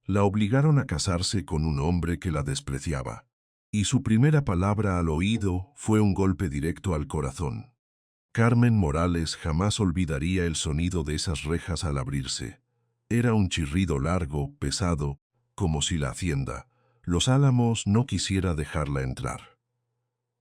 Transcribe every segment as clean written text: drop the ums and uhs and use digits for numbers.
La obligaron a casarse con un hombre que la despreciaba. Y su primera palabra al oído fue un golpe directo al corazón. Carmen Morales jamás olvidaría el sonido de esas rejas al abrirse. Era un chirrido largo, pesado, como si la hacienda, Los Álamos, no quisiera dejarla entrar.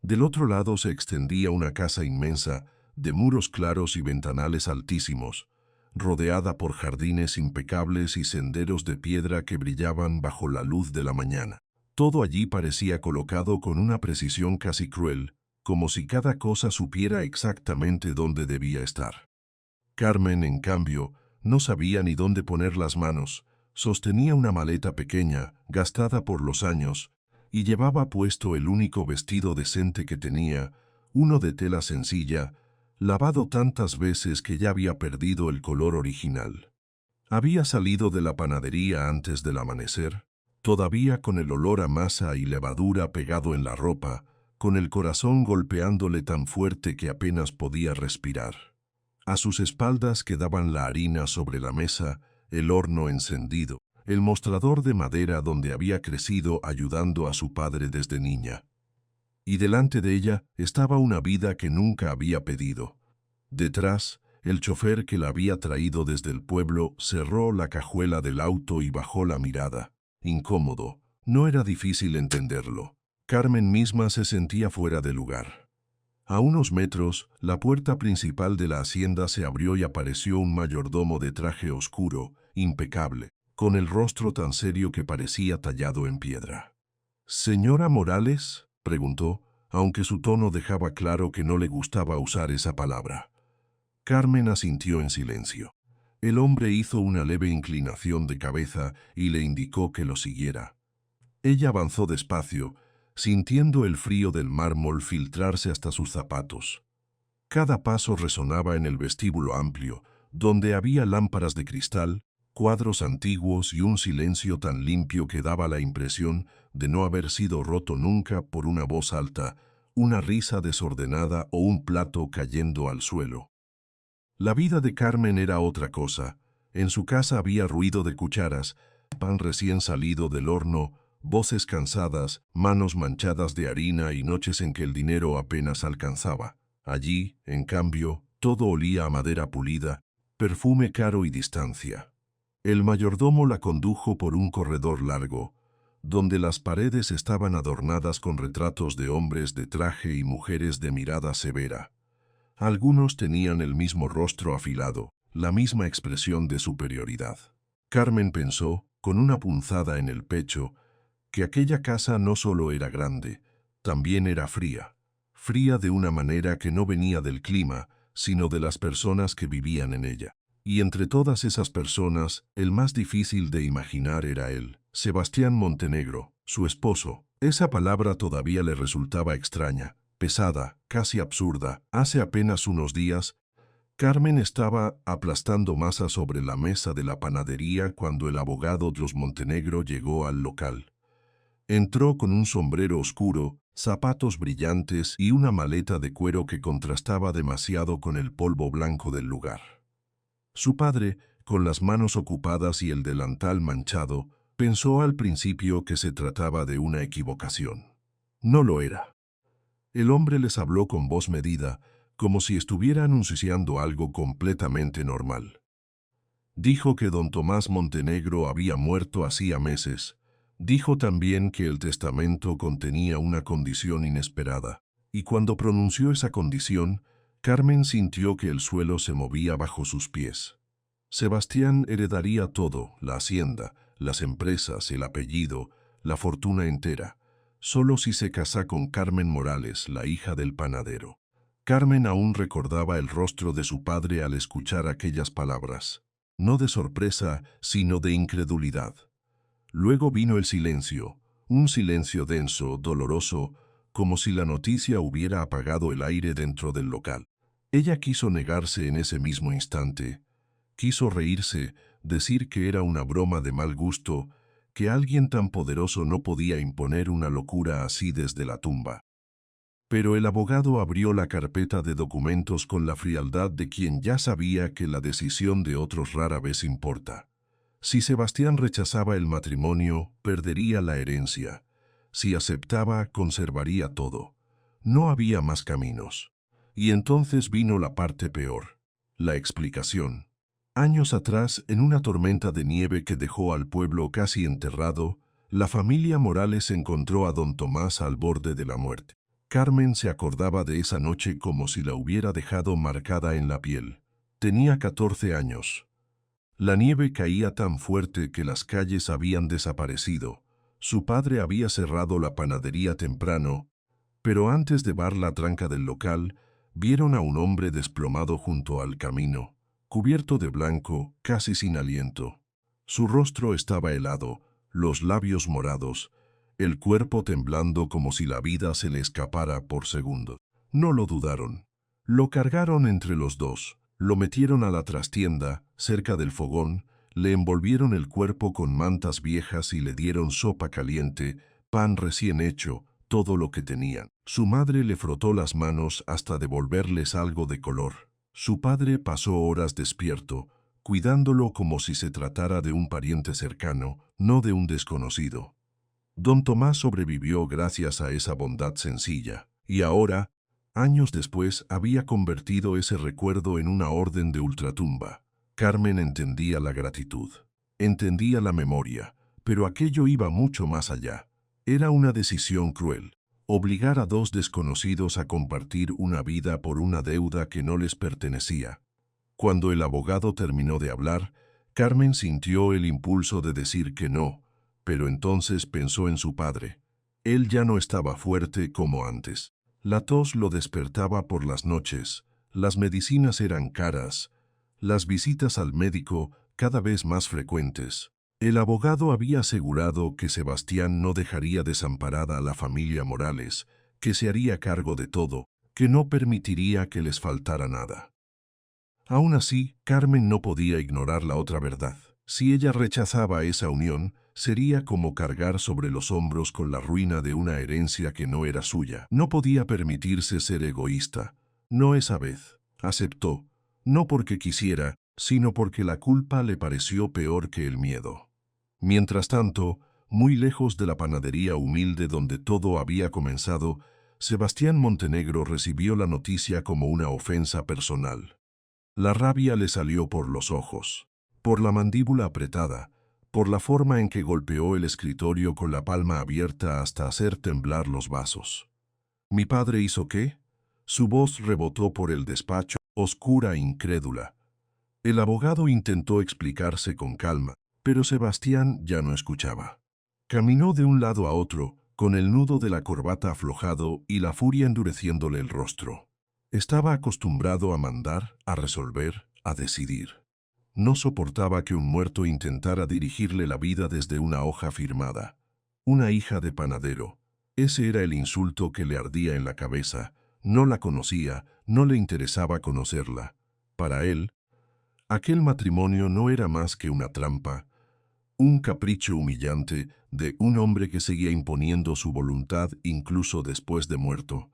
Del otro lado se extendía una casa inmensa, de muros claros y ventanales altísimos, rodeada por jardines impecables y senderos de piedra que brillaban bajo la luz de la mañana. Todo allí parecía colocado con una precisión casi cruel, como si cada cosa supiera exactamente dónde debía estar. Carmen, en cambio, no sabía ni dónde poner las manos, sostenía una maleta pequeña, gastada por los años, y llevaba puesto el único vestido decente que tenía, uno de tela sencilla, lavado tantas veces que ya había perdido el color original. Había salido de la panadería antes del amanecer, todavía con el olor a masa y levadura pegado en la ropa, con el corazón golpeándole tan fuerte que apenas podía respirar. A sus espaldas quedaban la harina sobre la mesa, el horno encendido, el mostrador de madera donde había crecido ayudando a su padre desde niña. Y delante de ella estaba una vida que nunca había pedido. Detrás, el chofer que la había traído desde el pueblo cerró la cajuela del auto y bajó la mirada. Incómodo, no era difícil entenderlo. Carmen misma se sentía fuera de lugar. A unos metros, la puerta principal de la hacienda se abrió y apareció un mayordomo de traje oscuro, impecable, con el rostro tan serio que parecía tallado en piedra. «¿Señora Morales?», preguntó, aunque su tono dejaba claro que no le gustaba usar esa palabra. Carmen asintió en silencio. El hombre hizo una leve inclinación de cabeza y le indicó que lo siguiera. Ella avanzó despacio, sintiendo el frío del mármol filtrarse hasta sus zapatos. Cada paso resonaba en el vestíbulo amplio, donde había lámparas de cristal, cuadros antiguos y un silencio tan limpio que daba la impresión de no haber sido roto nunca por una voz alta, una risa desordenada o un plato cayendo al suelo. La vida de Carmen era otra cosa. En su casa había ruido de cucharas, pan recién salido del horno, voces cansadas, manos manchadas de harina y noches en que el dinero apenas alcanzaba. Allí, en cambio, todo olía a madera pulida, perfume caro y distancia. El mayordomo la condujo por un corredor largo, donde las paredes estaban adornadas con retratos de hombres de traje y mujeres de mirada severa. Algunos tenían el mismo rostro afilado, la misma expresión de superioridad. Carmen pensó, con una punzada en el pecho, que aquella casa no solo era grande, también era fría. Fría de una manera que no venía del clima, sino de las personas que vivían en ella. Y entre todas esas personas, el más difícil de imaginar era él, Sebastián Montenegro, su esposo. Esa palabra todavía le resultaba extraña, pesada, casi absurda. Hace apenas unos días, Carmen estaba aplastando masa sobre la mesa de la panadería cuando el abogado de los Montenegro llegó al local. Entró con un sombrero oscuro, zapatos brillantes y una maleta de cuero que contrastaba demasiado con el polvo blanco del lugar. Su padre, con las manos ocupadas y el delantal manchado, pensó al principio que se trataba de una equivocación. No lo era. El hombre les habló con voz medida, como si estuviera anunciando algo completamente normal. Dijo que don Tomás Montenegro había muerto hacía meses. Dijo también que el testamento contenía una condición inesperada. Y cuando pronunció esa condición, Carmen sintió que el suelo se movía bajo sus pies. Sebastián heredaría todo, la hacienda, las empresas, el apellido, la fortuna entera, solo si se casa con Carmen Morales, la hija del panadero. Carmen aún recordaba el rostro de su padre al escuchar aquellas palabras, no de sorpresa, sino de incredulidad. Luego vino el silencio, un silencio denso, doloroso, como si la noticia hubiera apagado el aire dentro del local. Ella quiso negarse en ese mismo instante. Quiso reírse, decir que era una broma de mal gusto, que alguien tan poderoso no podía imponer una locura así desde la tumba. Pero el abogado abrió la carpeta de documentos con la frialdad de quien ya sabía que la decisión de otros rara vez importa. Si Sebastián rechazaba el matrimonio, perdería la herencia. Si aceptaba, conservaría todo. No había más caminos. Y entonces vino la parte peor, la explicación. Años atrás, en una tormenta de nieve que dejó al pueblo casi enterrado, la familia Morales encontró a don Tomás al borde de la muerte. Carmen se acordaba de esa noche como si la hubiera dejado marcada en la piel. Tenía 14 años. La nieve caía tan fuerte que las calles habían desaparecido. Su padre había cerrado la panadería temprano, pero antes de bar la tranca del local, vieron a un hombre desplomado junto al camino, cubierto de blanco, casi sin aliento. Su rostro estaba helado, los labios morados, el cuerpo temblando como si la vida se le escapara por segundos. No lo dudaron. Lo cargaron entre los dos, lo metieron a la trastienda, cerca del fogón, le envolvieron el cuerpo con mantas viejas y le dieron sopa caliente, pan recién hecho, todo lo que tenían. Su madre le frotó las manos hasta devolverles algo de color. Su padre pasó horas despierto, cuidándolo como si se tratara de un pariente cercano, no de un desconocido. Don Tomás sobrevivió gracias a esa bondad sencilla, y ahora, años después, había convertido ese recuerdo en una orden de ultratumba. Carmen entendía la gratitud, entendía la memoria, pero aquello iba mucho más allá. Era una decisión cruel, obligar a dos desconocidos a compartir una vida por una deuda que no les pertenecía. Cuando el abogado terminó de hablar, Carmen sintió el impulso de decir que no, pero entonces pensó en su padre. Él ya no estaba fuerte como antes. La tos lo despertaba por las noches, las medicinas eran caras, las visitas al médico cada vez más frecuentes. El abogado había asegurado que Sebastián no dejaría desamparada a la familia Morales, que se haría cargo de todo, que no permitiría que les faltara nada. Aún así, Carmen no podía ignorar la otra verdad. Si ella rechazaba esa unión, sería como cargar sobre los hombros con la ruina de una herencia que no era suya. No podía permitirse ser egoísta. No esa vez. Aceptó, no porque quisiera, sino porque la culpa le pareció peor que el miedo. Mientras tanto, muy lejos de la panadería humilde donde todo había comenzado, Sebastián Montenegro recibió la noticia como una ofensa personal. La rabia le salió por los ojos, por la mandíbula apretada, por la forma en que golpeó el escritorio con la palma abierta hasta hacer temblar los vasos. ¿Mi padre hizo qué? Su voz rebotó por el despacho, oscura e incrédula. El abogado intentó explicarse con calma, pero Sebastián ya no escuchaba. Caminó de un lado a otro, con el nudo de la corbata aflojado y la furia endureciéndole el rostro. Estaba acostumbrado a mandar, a resolver, a decidir. No soportaba que un muerto intentara dirigirle la vida desde una hoja firmada. Una hija de panadero. Ese era el insulto que le ardía en la cabeza. No la conocía, no le interesaba conocerla. Para él, aquel matrimonio no era más que una trampa, un capricho humillante de un hombre que seguía imponiendo su voluntad incluso después de muerto.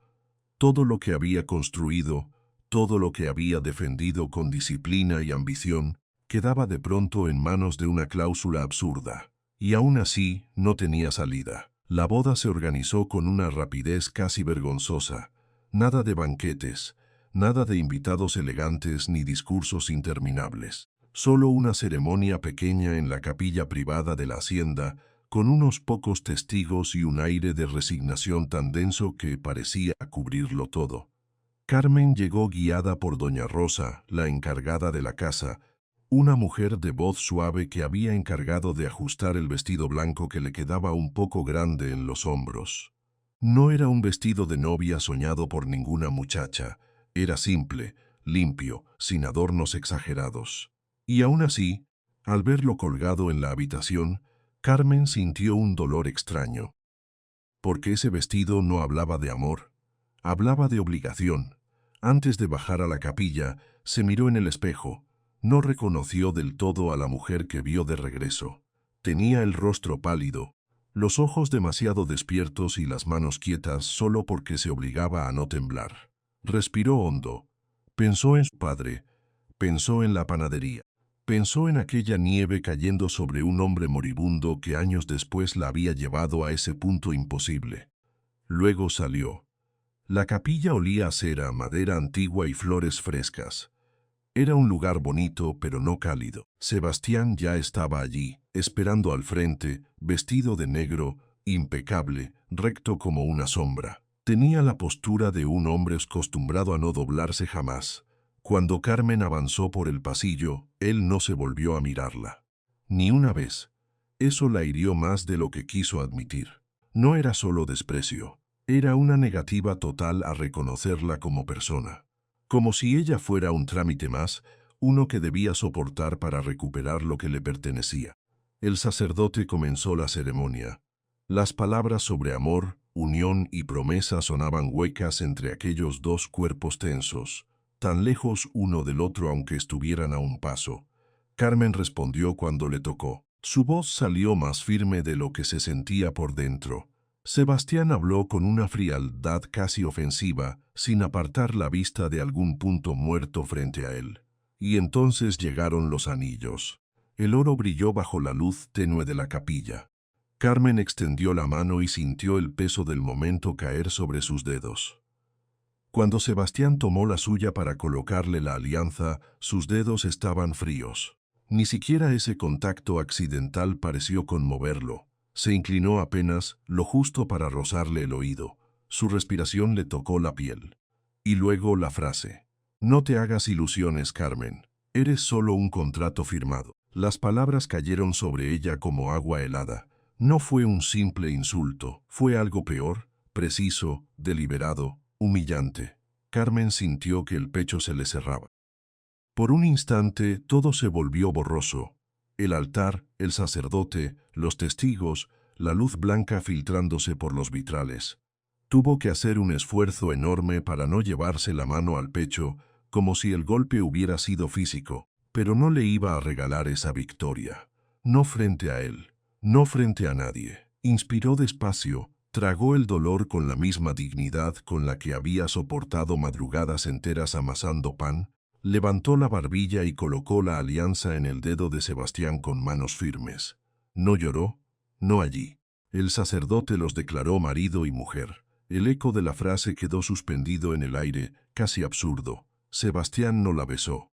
Todo lo que había construido, todo lo que había defendido con disciplina y ambición, quedaba de pronto en manos de una cláusula absurda. Y aún así, no tenía salida. La boda se organizó con una rapidez casi vergonzosa. Nada de banquetes, nada de invitados elegantes ni discursos interminables. Solo una ceremonia pequeña en la capilla privada de la hacienda, con unos pocos testigos y un aire de resignación tan denso que parecía cubrirlo todo. Carmen llegó guiada por doña Rosa, la encargada de la casa, una mujer de voz suave que había encargado de ajustar el vestido blanco que le quedaba un poco grande en los hombros. No era un vestido de novia soñado por ninguna muchacha, era simple, limpio, sin adornos exagerados. Y aún así, al verlo colgado en la habitación, Carmen sintió un dolor extraño. Porque ese vestido no hablaba de amor, hablaba de obligación. Antes de bajar a la capilla, se miró en el espejo. No reconoció del todo a la mujer que vio de regreso. Tenía el rostro pálido, los ojos demasiado despiertos y las manos quietas solo porque se obligaba a no temblar. Respiró hondo. Pensó en su padre, pensó en la panadería. Pensó en aquella nieve cayendo sobre un hombre moribundo que años después la había llevado a ese punto imposible. Luego salió. La capilla olía a cera, madera antigua y flores frescas. Era un lugar bonito, pero no cálido. Sebastián ya estaba allí, esperando al frente, vestido de negro, impecable, recto como una sombra. Tenía la postura de un hombre acostumbrado a no doblarse jamás. Cuando Carmen avanzó por el pasillo, él no se volvió a mirarla. Ni una vez. Eso la hirió más de lo que quiso admitir. No era solo desprecio. Era una negativa total a reconocerla como persona. Como si ella fuera un trámite más, uno que debía soportar para recuperar lo que le pertenecía. El sacerdote comenzó la ceremonia. Las palabras sobre amor, unión y promesa sonaban huecas entre aquellos dos cuerpos tensos, tan lejos uno del otro aunque estuvieran a un paso. Carmen respondió cuando le tocó. Su voz salió más firme de lo que se sentía por dentro. Sebastián habló con una frialdad casi ofensiva, sin apartar la vista de algún punto muerto frente a él. Y entonces llegaron los anillos. El oro brilló bajo la luz tenue de la capilla. Carmen extendió la mano y sintió el peso del momento caer sobre sus dedos. Cuando Sebastián tomó la suya para colocarle la alianza, sus dedos estaban fríos. Ni siquiera ese contacto accidental pareció conmoverlo. Se inclinó apenas, lo justo para rozarle el oído. Su respiración le tocó la piel. Y luego la frase. No te hagas ilusiones, Carmen. Eres solo un contrato firmado. Las palabras cayeron sobre ella como agua helada. No fue un simple insulto, fue algo peor, preciso, deliberado, humillante. Carmen sintió que el pecho se le cerraba. Por un instante todo se volvió borroso. El altar, el sacerdote, los testigos, la luz blanca filtrándose por los vitrales. Tuvo que hacer un esfuerzo enorme para no llevarse la mano al pecho, como si el golpe hubiera sido físico, pero no le iba a regalar esa victoria. No frente a él. No frente a nadie. Inspiró despacio, tragó el dolor con la misma dignidad con la que había soportado madrugadas enteras amasando pan, levantó la barbilla y colocó la alianza en el dedo de Sebastián con manos firmes. No lloró, no allí. El sacerdote los declaró marido y mujer. El eco de la frase quedó suspendido en el aire, casi absurdo. Sebastián no la besó.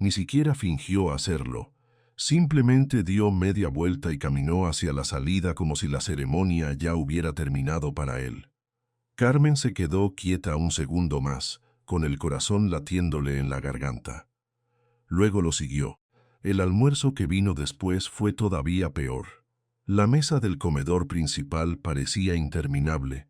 Ni siquiera fingió hacerlo. Simplemente dio media vuelta y caminó hacia la salida como si la ceremonia ya hubiera terminado para él. Carmen se quedó quieta un segundo más, con el corazón latiéndole en la garganta. Luego lo siguió. El almuerzo que vino después fue todavía peor. La mesa del comedor principal parecía interminable.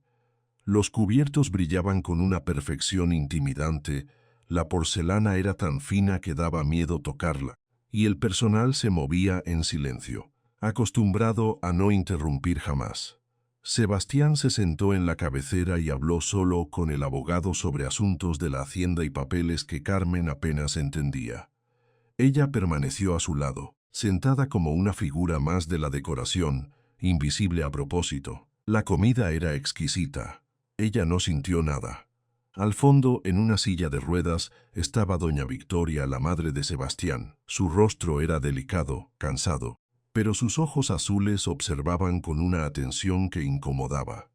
Los cubiertos brillaban con una perfección intimidante, la porcelana era tan fina que daba miedo tocarla. Y el personal se movía en silencio, acostumbrado a no interrumpir jamás. Sebastián se sentó en la cabecera y habló solo con el abogado sobre asuntos de la hacienda y papeles que Carmen apenas entendía. Ella permaneció a su lado, sentada como una figura más de la decoración, invisible a propósito. La comida era exquisita. Ella no sintió nada. Al fondo, en una silla de ruedas, estaba doña Victoria, la madre de Sebastián. Su rostro era delicado, cansado, pero sus ojos azules observaban con una atención que incomodaba.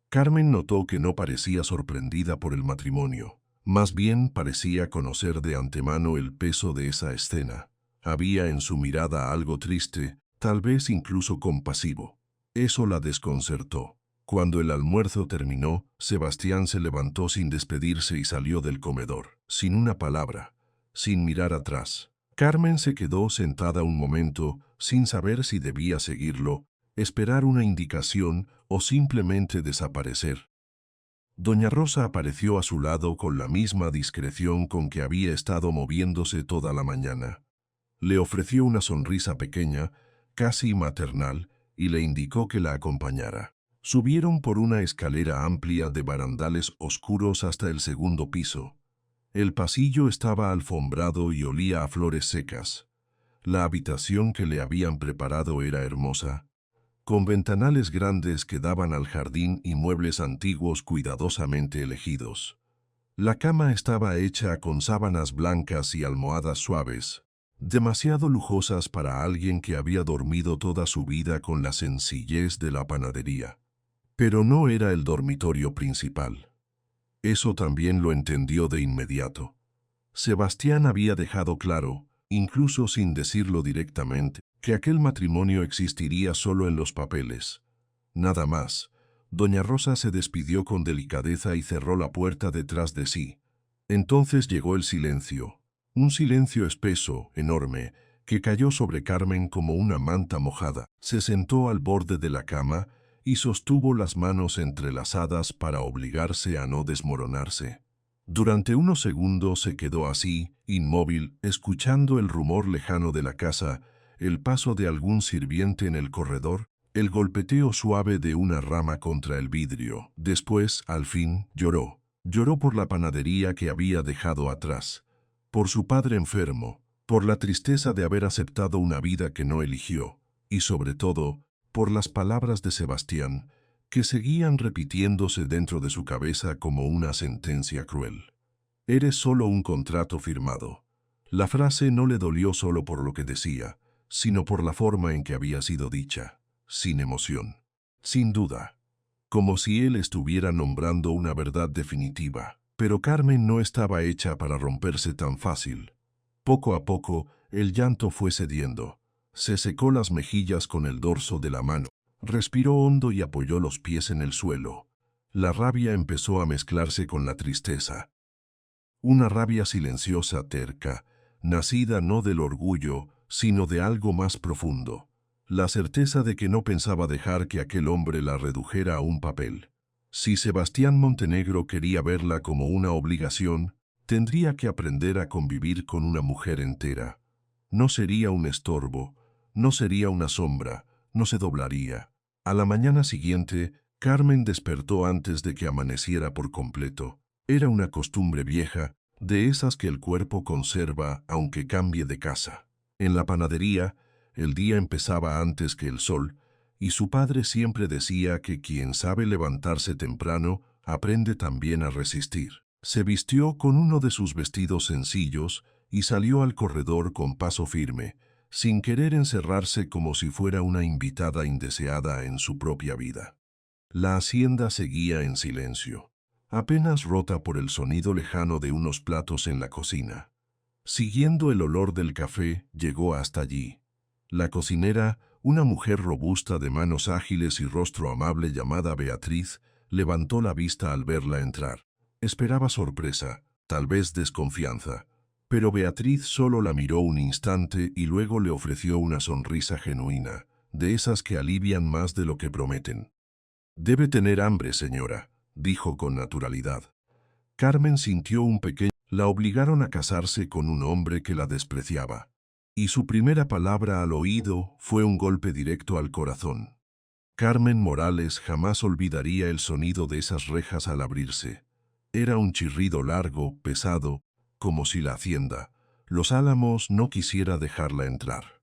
Carmen notó que no parecía sorprendida por el matrimonio. Más bien parecía conocer de antemano el peso de esa escena. Había en su mirada algo triste, tal vez incluso compasivo. Eso la desconcertó. Cuando el almuerzo terminó, Sebastián se levantó sin despedirse y salió del comedor, sin una palabra, sin mirar atrás. Carmen se quedó sentada un momento, sin saber si debía seguirlo, esperar una indicación o simplemente desaparecer. Doña Rosa apareció a su lado con la misma discreción con que había estado moviéndose toda la mañana. Le ofreció una sonrisa pequeña, casi maternal, y le indicó que la acompañara. Subieron por una escalera amplia de barandales oscuros hasta el segundo piso. El pasillo estaba alfombrado y olía a flores secas. La habitación que le habían preparado era hermosa, con ventanales grandes que daban al jardín y muebles antiguos cuidadosamente elegidos. La cama estaba hecha con sábanas blancas y almohadas suaves. demasiado lujosas para alguien que había dormido toda su vida con la sencillez de la panadería. Pero no era el dormitorio principal. Eso también lo entendió de inmediato. Sebastián había dejado claro, incluso sin decirlo directamente, que aquel matrimonio existiría solo en los papeles. Nada más. Doña Rosa se despidió con delicadeza y cerró la puerta detrás de sí. Entonces llegó el silencio. Un silencio espeso, enorme, que cayó sobre Carmen como una manta mojada. Se sentó al borde de la cama y sostuvo las manos entrelazadas para obligarse a no desmoronarse. Durante unos segundos se quedó así, inmóvil, escuchando el rumor lejano de la casa, el paso de algún sirviente en el corredor, el golpeteo suave de una rama contra el vidrio. Después, al fin, lloró. Lloró por la panadería que había dejado atrás, por su padre enfermo, por la tristeza de haber aceptado una vida que no eligió, y sobre todo, por las palabras de Sebastián, que seguían repitiéndose dentro de su cabeza como una sentencia cruel. Eres solo un contrato firmado. La frase no le dolió solo por lo que decía, sino por la forma en que había sido dicha, sin emoción, sin duda, como si él estuviera nombrando una verdad definitiva. Pero Carmen no estaba hecha para romperse tan fácil. Poco a poco, el llanto fue cediendo. Se secó las mejillas con el dorso de la mano. Respiró hondo y apoyó los pies en el suelo. La rabia empezó a mezclarse con la tristeza. Una rabia silenciosa, terca, nacida no del orgullo, sino de algo más profundo. La certeza de que no pensaba dejar que aquel hombre la redujera a un papel. Si Sebastián Montenegro quería verla como una obligación, tendría que aprender a convivir con una mujer entera. No sería un estorbo, no sería una sombra, no se doblaría. A la mañana siguiente, Carmen despertó antes de que amaneciera por completo. Era una costumbre vieja, de esas que el cuerpo conserva aunque cambie de casa. En la panadería, el día empezaba antes que el sol, y su padre siempre decía que quien sabe levantarse temprano, aprende también a resistir. Se vistió con uno de sus vestidos sencillos y salió al corredor con paso firme, sin querer encerrarse como si fuera una invitada indeseada en su propia vida. La hacienda seguía en silencio, apenas rota por el sonido lejano de unos platos en la cocina. Siguiendo el olor del café, llegó hasta allí. La cocinera, una mujer robusta de manos ágiles y rostro amable llamada Beatriz, levantó la vista al verla entrar. Esperaba sorpresa, tal vez desconfianza, pero Beatriz solo la miró un instante y luego le ofreció una sonrisa genuina, de esas que alivian más de lo que prometen. «Debe tener hambre, señora», dijo con naturalidad. Carmen sintió un pequeño... La obligaron a casarse con un hombre que la despreciaba. Y su primera palabra al oído fue un golpe directo al corazón. Carmen Morales jamás olvidaría el sonido de esas rejas al abrirse. Era un chirrido largo, pesado, como si la hacienda, Los Álamos, no quisiera dejarla entrar.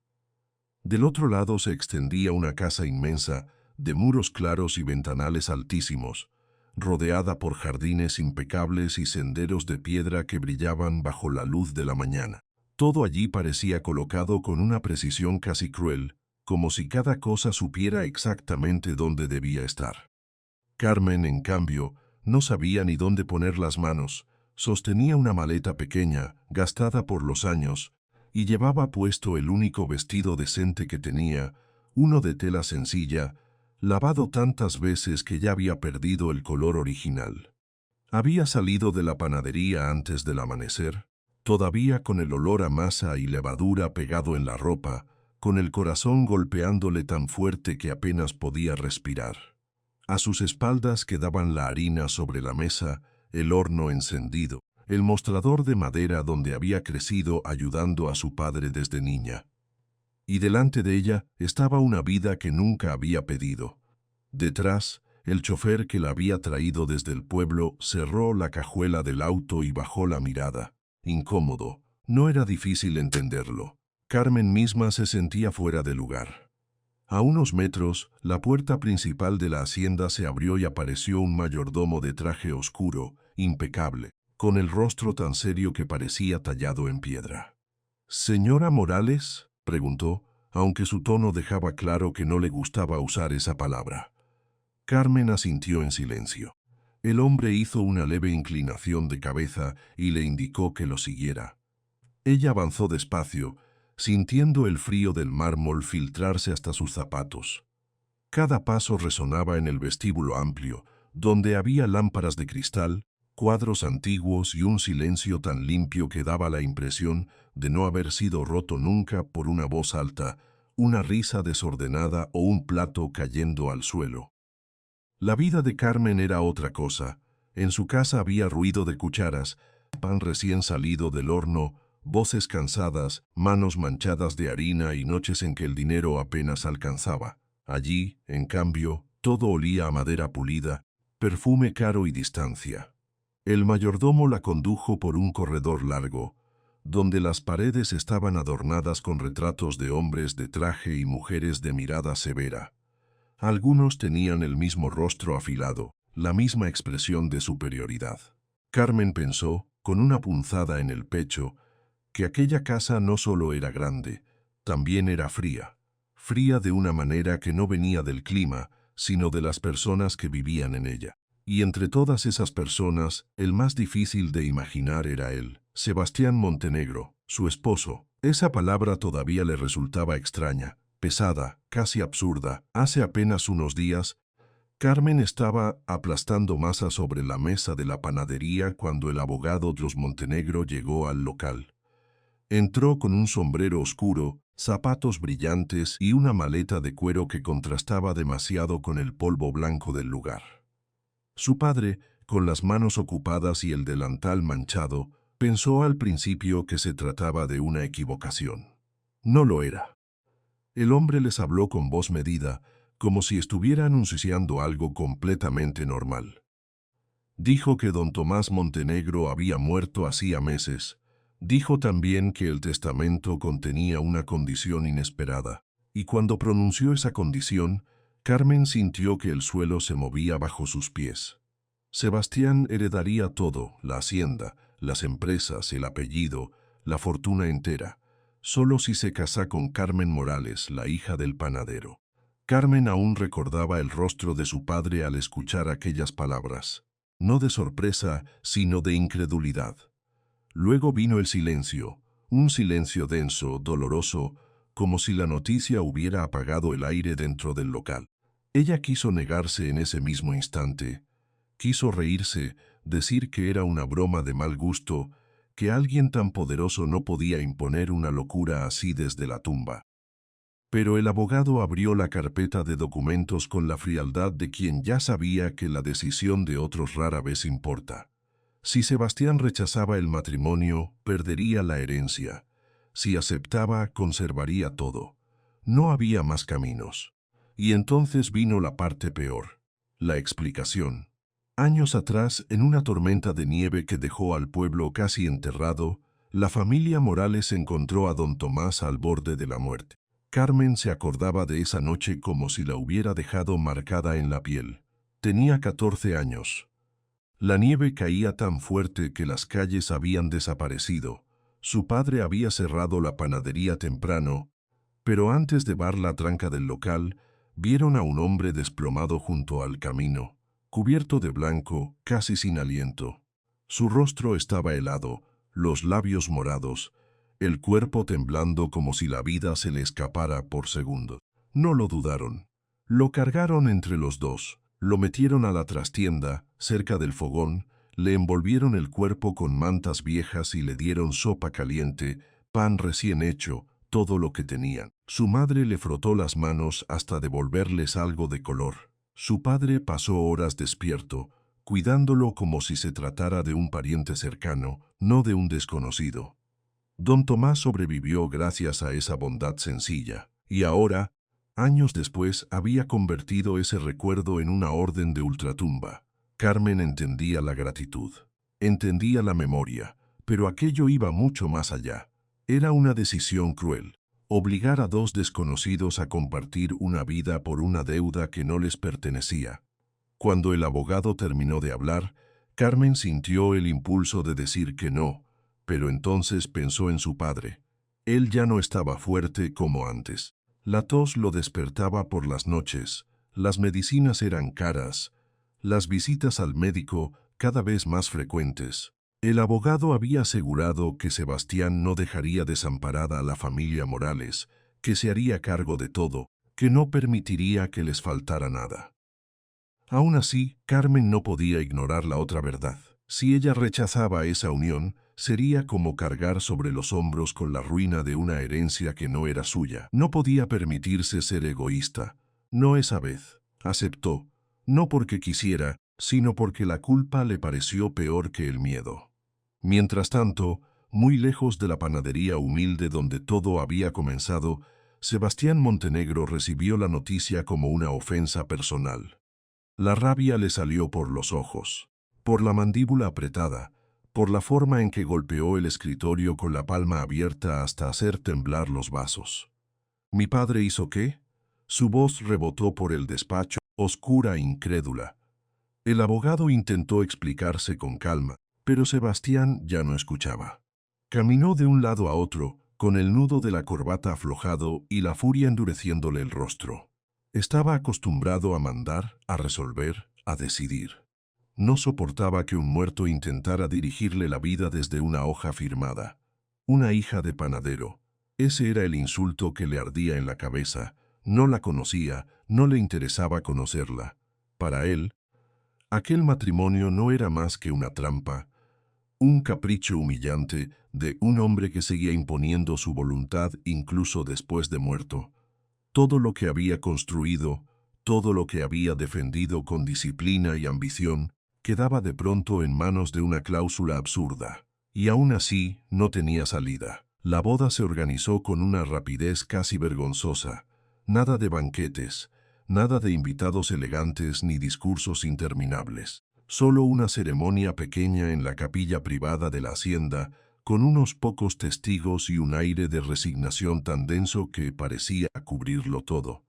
Del otro lado se extendía una casa inmensa, de muros claros y ventanales altísimos, rodeada por jardines impecables y senderos de piedra que brillaban bajo la luz de la mañana. Todo allí parecía colocado con una precisión casi cruel, como si cada cosa supiera exactamente dónde debía estar. Carmen, en cambio, no sabía ni dónde poner las manos, sostenía una maleta pequeña, gastada por los años, y llevaba puesto el único vestido decente que tenía, uno de tela sencilla, lavado tantas veces que ya había perdido el color original. Había salido de la panadería antes del amanecer, todavía con el olor a masa y levadura pegado en la ropa, con el corazón golpeándole tan fuerte que apenas podía respirar. A sus espaldas quedaban la harina sobre la mesa, el horno encendido, el mostrador de madera donde había crecido ayudando a su padre desde niña. Y delante de ella estaba una vida que nunca había pedido. Detrás, el chofer que la había traído desde el pueblo cerró la cajuela del auto y bajó la mirada. Incómodo, no era difícil entenderlo. Carmen misma se sentía fuera de lugar. A unos metros, la puerta principal de la hacienda se abrió y apareció un mayordomo de traje oscuro, impecable, con el rostro tan serio que parecía tallado en piedra. «¿Señora Morales?», preguntó, aunque su tono dejaba claro que no le gustaba usar esa palabra. Carmen asintió en silencio. El hombre hizo una leve inclinación de cabeza y le indicó que lo siguiera. Ella avanzó despacio, sintiendo el frío del mármol filtrarse hasta sus zapatos. Cada paso resonaba en el vestíbulo amplio, donde había lámparas de cristal, cuadros antiguos y un silencio tan limpio que daba la impresión de no haber sido roto nunca por una voz alta, una risa desordenada o un plato cayendo al suelo. La vida de Carmen era otra cosa. En su casa había ruido de cucharas, pan recién salido del horno, voces cansadas, manos manchadas de harina y noches en que el dinero apenas alcanzaba. Allí, en cambio, todo olía a madera pulida, perfume caro y distancia. El mayordomo la condujo por un corredor largo, donde las paredes estaban adornadas con retratos de hombres de traje y mujeres de mirada severa. Algunos tenían el mismo rostro afilado, la misma expresión de superioridad. Carmen pensó, con una punzada en el pecho, que aquella casa no solo era grande, también era fría. Fría de una manera que no venía del clima, sino de las personas que vivían en ella. Y entre todas esas personas, el más difícil de imaginar era él, Sebastián Montenegro, su esposo. Esa palabra todavía le resultaba extraña, pesada, casi absurda. Hace apenas unos días, Carmen estaba aplastando masa sobre la mesa de la panadería cuando el abogado de los Montenegro llegó al local. Entró con un sombrero oscuro, zapatos brillantes y una maleta de cuero que contrastaba demasiado con el polvo blanco del lugar. Su padre, con las manos ocupadas y el delantal manchado, pensó al principio que se trataba de una equivocación. No lo era. El hombre les habló con voz medida, como si estuviera anunciando algo completamente normal. Dijo que don Tomás Montenegro había muerto hacía meses. Dijo también que el testamento contenía una condición inesperada. Y cuando pronunció esa condición, Carmen sintió que el suelo se movía bajo sus pies. Sebastián heredaría todo, la hacienda, las empresas, el apellido, la fortuna entera, solo si se casa con Carmen Morales, la hija del panadero. Carmen aún recordaba el rostro de su padre al escuchar aquellas palabras, no de sorpresa, sino de incredulidad. Luego vino el silencio, un silencio denso, doloroso, como si la noticia hubiera apagado el aire dentro del local. Ella quiso negarse en ese mismo instante. Quiso reírse, decir que era una broma de mal gusto, que alguien tan poderoso no podía imponer una locura así desde la tumba. Pero el abogado abrió la carpeta de documentos con la frialdad de quien ya sabía que la decisión de otros rara vez importa. Si Sebastián rechazaba el matrimonio, perdería la herencia. Si aceptaba, conservaría todo. No había más caminos. Y entonces vino la parte peor, la explicación. Años atrás, en una tormenta de nieve que dejó al pueblo casi enterrado, la familia Morales encontró a don Tomás al borde de la muerte. Carmen se acordaba de esa noche como si la hubiera dejado marcada en la piel. Tenía 14 años. La nieve caía tan fuerte que las calles habían desaparecido. Su padre había cerrado la panadería temprano, pero antes de bar la tranca del local, vieron a un hombre desplomado junto al camino, cubierto de blanco, casi sin aliento. Su rostro estaba helado, los labios morados, el cuerpo temblando como si la vida se le escapara por segundos. No lo dudaron. Lo cargaron entre los dos, lo metieron a la trastienda, cerca del fogón, le envolvieron el cuerpo con mantas viejas y le dieron sopa caliente, pan recién hecho, todo lo que tenían. Su madre le frotó las manos hasta devolverles algo de color. Su padre pasó horas despierto, cuidándolo como si se tratara de un pariente cercano, no de un desconocido. Don Tomás sobrevivió gracias a esa bondad sencilla, y ahora, años después, había convertido ese recuerdo en una orden de ultratumba. Carmen entendía la gratitud, entendía la memoria, pero aquello iba mucho más allá. Era una decisión cruel, obligar a dos desconocidos a compartir una vida por una deuda que no les pertenecía. Cuando el abogado terminó de hablar, Carmen sintió el impulso de decir que no, pero entonces pensó en su padre. Él ya no estaba fuerte como antes. La tos lo despertaba por las noches, las medicinas eran caras, las visitas al médico cada vez más frecuentes. El abogado había asegurado que Sebastián no dejaría desamparada a la familia Morales, que se haría cargo de todo, que no permitiría que les faltara nada. Aún así, Carmen no podía ignorar la otra verdad. Si ella rechazaba esa unión, sería como cargar sobre los hombros con la ruina de una herencia que no era suya. No podía permitirse ser egoísta. No esa vez. Aceptó, no porque quisiera, sino porque la culpa le pareció peor que el miedo. Mientras tanto, muy lejos de la panadería humilde donde todo había comenzado, Sebastián Montenegro recibió la noticia como una ofensa personal. La rabia le salió por los ojos, por la mandíbula apretada, por la forma en que golpeó el escritorio con la palma abierta hasta hacer temblar los vasos. ¿Mi padre hizo qué? Su voz rebotó por el despacho, oscura e incrédula. El abogado intentó explicarse con calma, pero Sebastián ya no escuchaba. Caminó de un lado a otro, con el nudo de la corbata aflojado y la furia endureciéndole el rostro. Estaba acostumbrado a mandar, a resolver, a decidir. No soportaba que un muerto intentara dirigirle la vida desde una hoja firmada. Una hija de panadero. Ese era el insulto que le ardía en la cabeza. No la conocía, no le interesaba conocerla. Para él, aquel matrimonio no era más que una trampa, un capricho humillante de un hombre que seguía imponiendo su voluntad incluso después de muerto. Todo lo que había construido, todo lo que había defendido con disciplina y ambición, quedaba de pronto en manos de una cláusula absurda. Y aún así, no tenía salida. La boda se organizó con una rapidez casi vergonzosa. Nada de banquetes, nada de invitados elegantes ni discursos interminables. Solo una ceremonia pequeña en la capilla privada de la hacienda, con unos pocos testigos y un aire de resignación tan denso que parecía cubrirlo todo.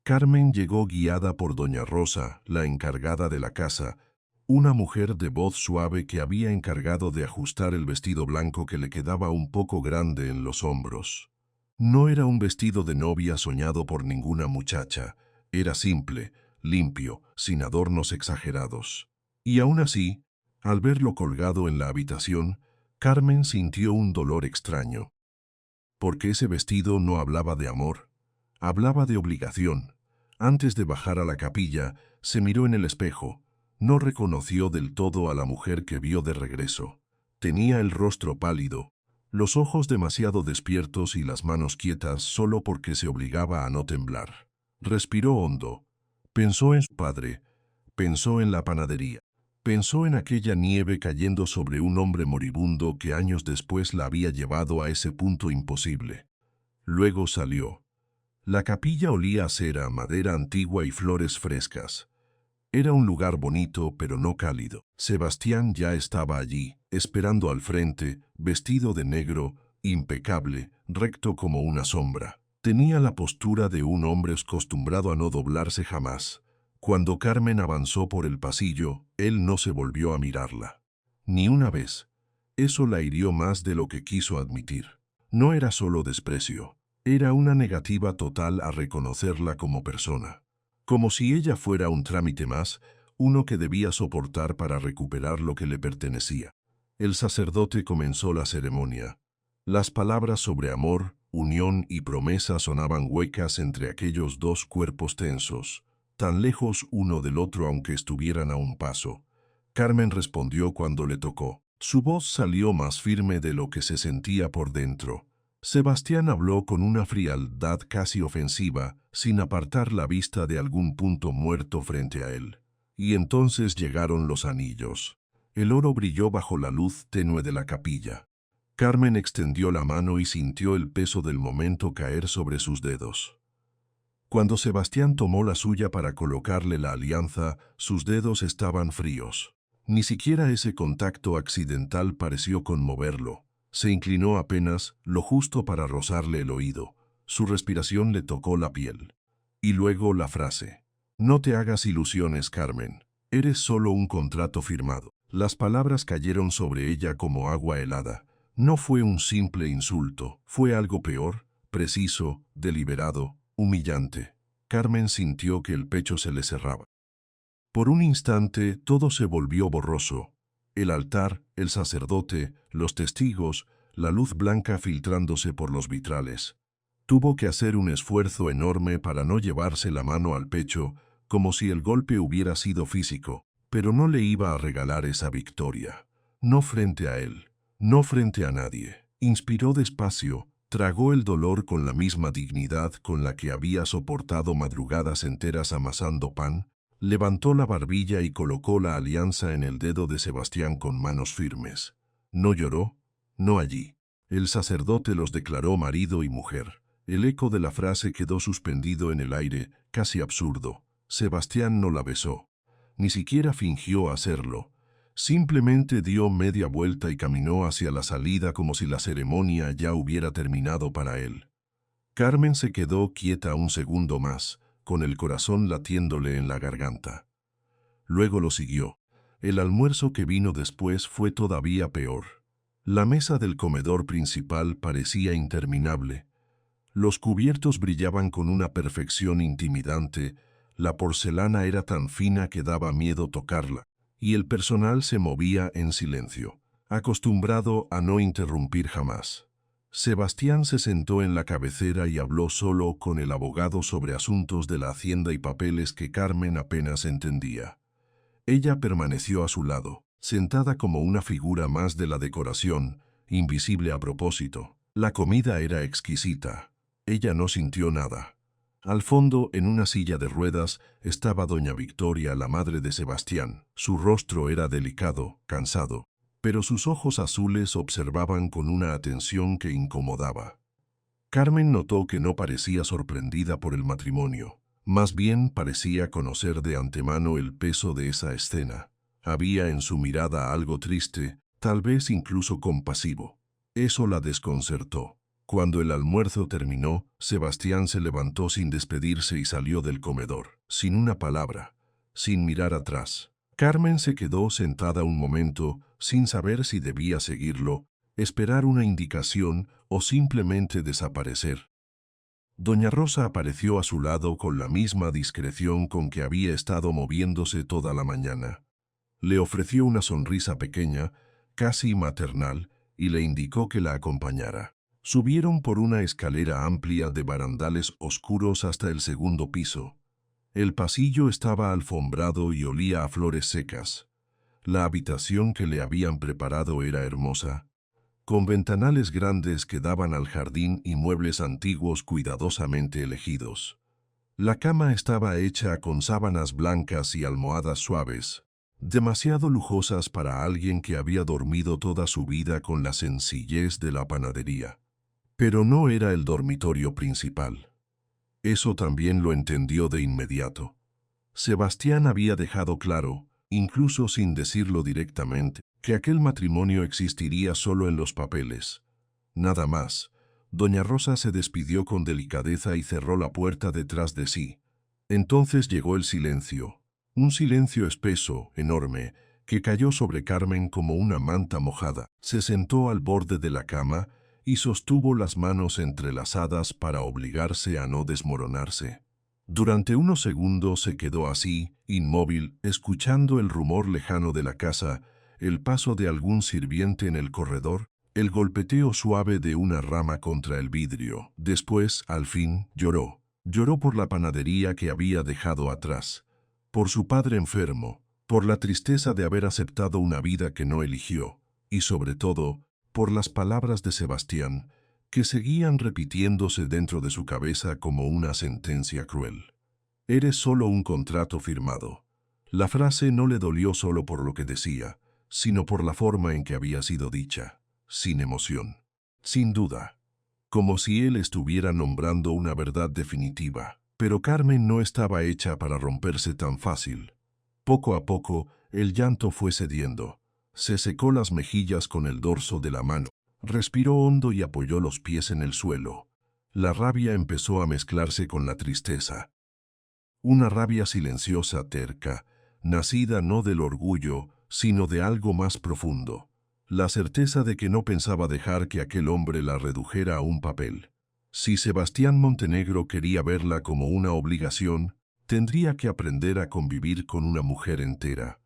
Carmen llegó guiada por doña Rosa, la encargada de la casa, una mujer de voz suave que había encargado de ajustar el vestido blanco que le quedaba un poco grande en los hombros. No era un vestido de novia soñado por ninguna muchacha, era simple, limpio, sin adornos exagerados. Y aún así, al verlo colgado en la habitación, Carmen sintió un dolor extraño. Porque ese vestido no hablaba de amor, hablaba de obligación. Antes de bajar a la capilla, se miró en el espejo. No reconoció del todo a la mujer que vio de regreso. Tenía el rostro pálido, los ojos demasiado despiertos y las manos quietas solo porque se obligaba a no temblar. Respiró hondo. Pensó en su padre, pensó en la panadería. Pensó en aquella nieve cayendo sobre un hombre moribundo que años después la había llevado a ese punto imposible. Luego salió. La capilla olía a cera, madera antigua y flores frescas. Era un lugar bonito, pero no cálido. Sebastián ya estaba allí, esperando al frente, vestido de negro, impecable, recto como una sombra. Tenía la postura de un hombre acostumbrado a no doblarse jamás. Cuando Carmen avanzó por el pasillo, él no se volvió a mirarla. Ni una vez. Eso la hirió más de lo que quiso admitir. No era solo desprecio. Era una negativa total a reconocerla como persona. Como si ella fuera un trámite más, uno que debía soportar para recuperar lo que le pertenecía. El sacerdote comenzó la ceremonia. Las palabras sobre amor, unión y promesa sonaban huecas entre aquellos dos cuerpos tensos, tan lejos uno del otro aunque estuvieran a un paso. Carmen respondió cuando le tocó. Su voz salió más firme de lo que se sentía por dentro. Sebastián habló con una frialdad casi ofensiva, sin apartar la vista de algún punto muerto frente a él. Y entonces llegaron los anillos. El oro brilló bajo la luz tenue de la capilla. Carmen extendió la mano y sintió el peso del momento caer sobre sus dedos. Cuando Sebastián tomó la suya para colocarle la alianza, sus dedos estaban fríos. Ni siquiera ese contacto accidental pareció conmoverlo. Se inclinó apenas, lo justo para rozarle el oído. Su respiración le tocó la piel. Y luego la frase. No te hagas ilusiones, Carmen. Eres solo un contrato firmado. Las palabras cayeron sobre ella como agua helada. No fue un simple insulto, fue algo peor, preciso, deliberado, humillante. Carmen sintió que el pecho se le cerraba. Por un instante todo se volvió borroso. El altar, el sacerdote, los testigos, la luz blanca filtrándose por los vitrales. Tuvo que hacer un esfuerzo enorme para no llevarse la mano al pecho, como si el golpe hubiera sido físico, pero no le iba a regalar esa victoria. No frente a él, no frente a nadie. Inspiró despacio, tragó el dolor con la misma dignidad con la que había soportado madrugadas enteras amasando pan, levantó la barbilla y colocó la alianza en el dedo de Sebastián con manos firmes. No lloró, no allí. El sacerdote los declaró marido y mujer. El eco de la frase quedó suspendido en el aire, casi absurdo. Sebastián no la besó. Ni siquiera fingió hacerlo. Simplemente dio media vuelta y caminó hacia la salida como si la ceremonia ya hubiera terminado para él. Carmen se quedó quieta un segundo más, con el corazón latiéndole en la garganta. Luego lo siguió. El almuerzo que vino después fue todavía peor. La mesa del comedor principal parecía interminable. Los cubiertos brillaban con una perfección intimidante, la porcelana era tan fina que daba miedo tocarla, y el personal se movía en silencio, acostumbrado a no interrumpir jamás. Sebastián se sentó en la cabecera y habló solo con el abogado sobre asuntos de la hacienda y papeles que Carmen apenas entendía. Ella permaneció a su lado, sentada como una figura más de la decoración, invisible a propósito. La comida era exquisita. Ella no sintió nada. Al fondo, en una silla de ruedas, estaba doña Victoria, la madre de Sebastián. Su rostro era delicado, cansado, pero sus ojos azules observaban con una atención que incomodaba. Carmen notó que no parecía sorprendida por el matrimonio. Más bien parecía conocer de antemano el peso de esa escena. Había en su mirada algo triste, tal vez incluso compasivo. Eso la desconcertó. Cuando el almuerzo terminó, Sebastián se levantó sin despedirse y salió del comedor, sin una palabra, sin mirar atrás. Carmen se quedó sentada un momento, sin saber si debía seguirlo, esperar una indicación o simplemente desaparecer. Doña Rosa apareció a su lado con la misma discreción con que había estado moviéndose toda la mañana. Le ofreció una sonrisa pequeña, casi maternal, y le indicó que la acompañara. Subieron por una escalera amplia de barandales oscuros hasta el segundo piso. El pasillo estaba alfombrado y olía a flores secas. La habitación que le habían preparado era hermosa, con ventanales grandes que daban al jardín y muebles antiguos cuidadosamente elegidos. La cama estaba hecha con sábanas blancas y almohadas suaves, demasiado lujosas para alguien que había dormido toda su vida con la sencillez de la panadería. Pero no era el dormitorio principal. Eso también lo entendió de inmediato. Sebastián había dejado claro, incluso sin decirlo directamente, que aquel matrimonio existiría solo en los papeles. Nada más. Doña Rosa se despidió con delicadeza y cerró la puerta detrás de sí. Entonces llegó el silencio. Un silencio espeso, enorme, que cayó sobre Carmen como una manta mojada. Se sentó al borde de la cama y sostuvo las manos entrelazadas para obligarse a no desmoronarse. Durante unos segundos se quedó así, inmóvil, escuchando el rumor lejano de la casa, el paso de algún sirviente en el corredor, el golpeteo suave de una rama contra el vidrio. Después, al fin, lloró. Lloró por la panadería que había dejado atrás, por su padre enfermo, por la tristeza de haber aceptado una vida que no eligió, y sobre todo, por las palabras de Sebastián, que seguían repitiéndose dentro de su cabeza como una sentencia cruel. Eres solo un contrato firmado. La frase no le dolió solo por lo que decía, sino por la forma en que había sido dicha, sin emoción, sin duda, como si él estuviera nombrando una verdad definitiva. Pero Carmen no estaba hecha para romperse tan fácil. Poco a poco, el llanto fue cediendo. Se secó las mejillas con el dorso de la mano, respiró hondo y apoyó los pies en el suelo. La rabia empezó a mezclarse con la tristeza. Una rabia silenciosa, terca, nacida no del orgullo, sino de algo más profundo. la certeza de que no pensaba dejar que aquel hombre la redujera a un papel. Si Sebastián Montenegro quería verla como una obligación, tendría que aprender a convivir con una mujer entera.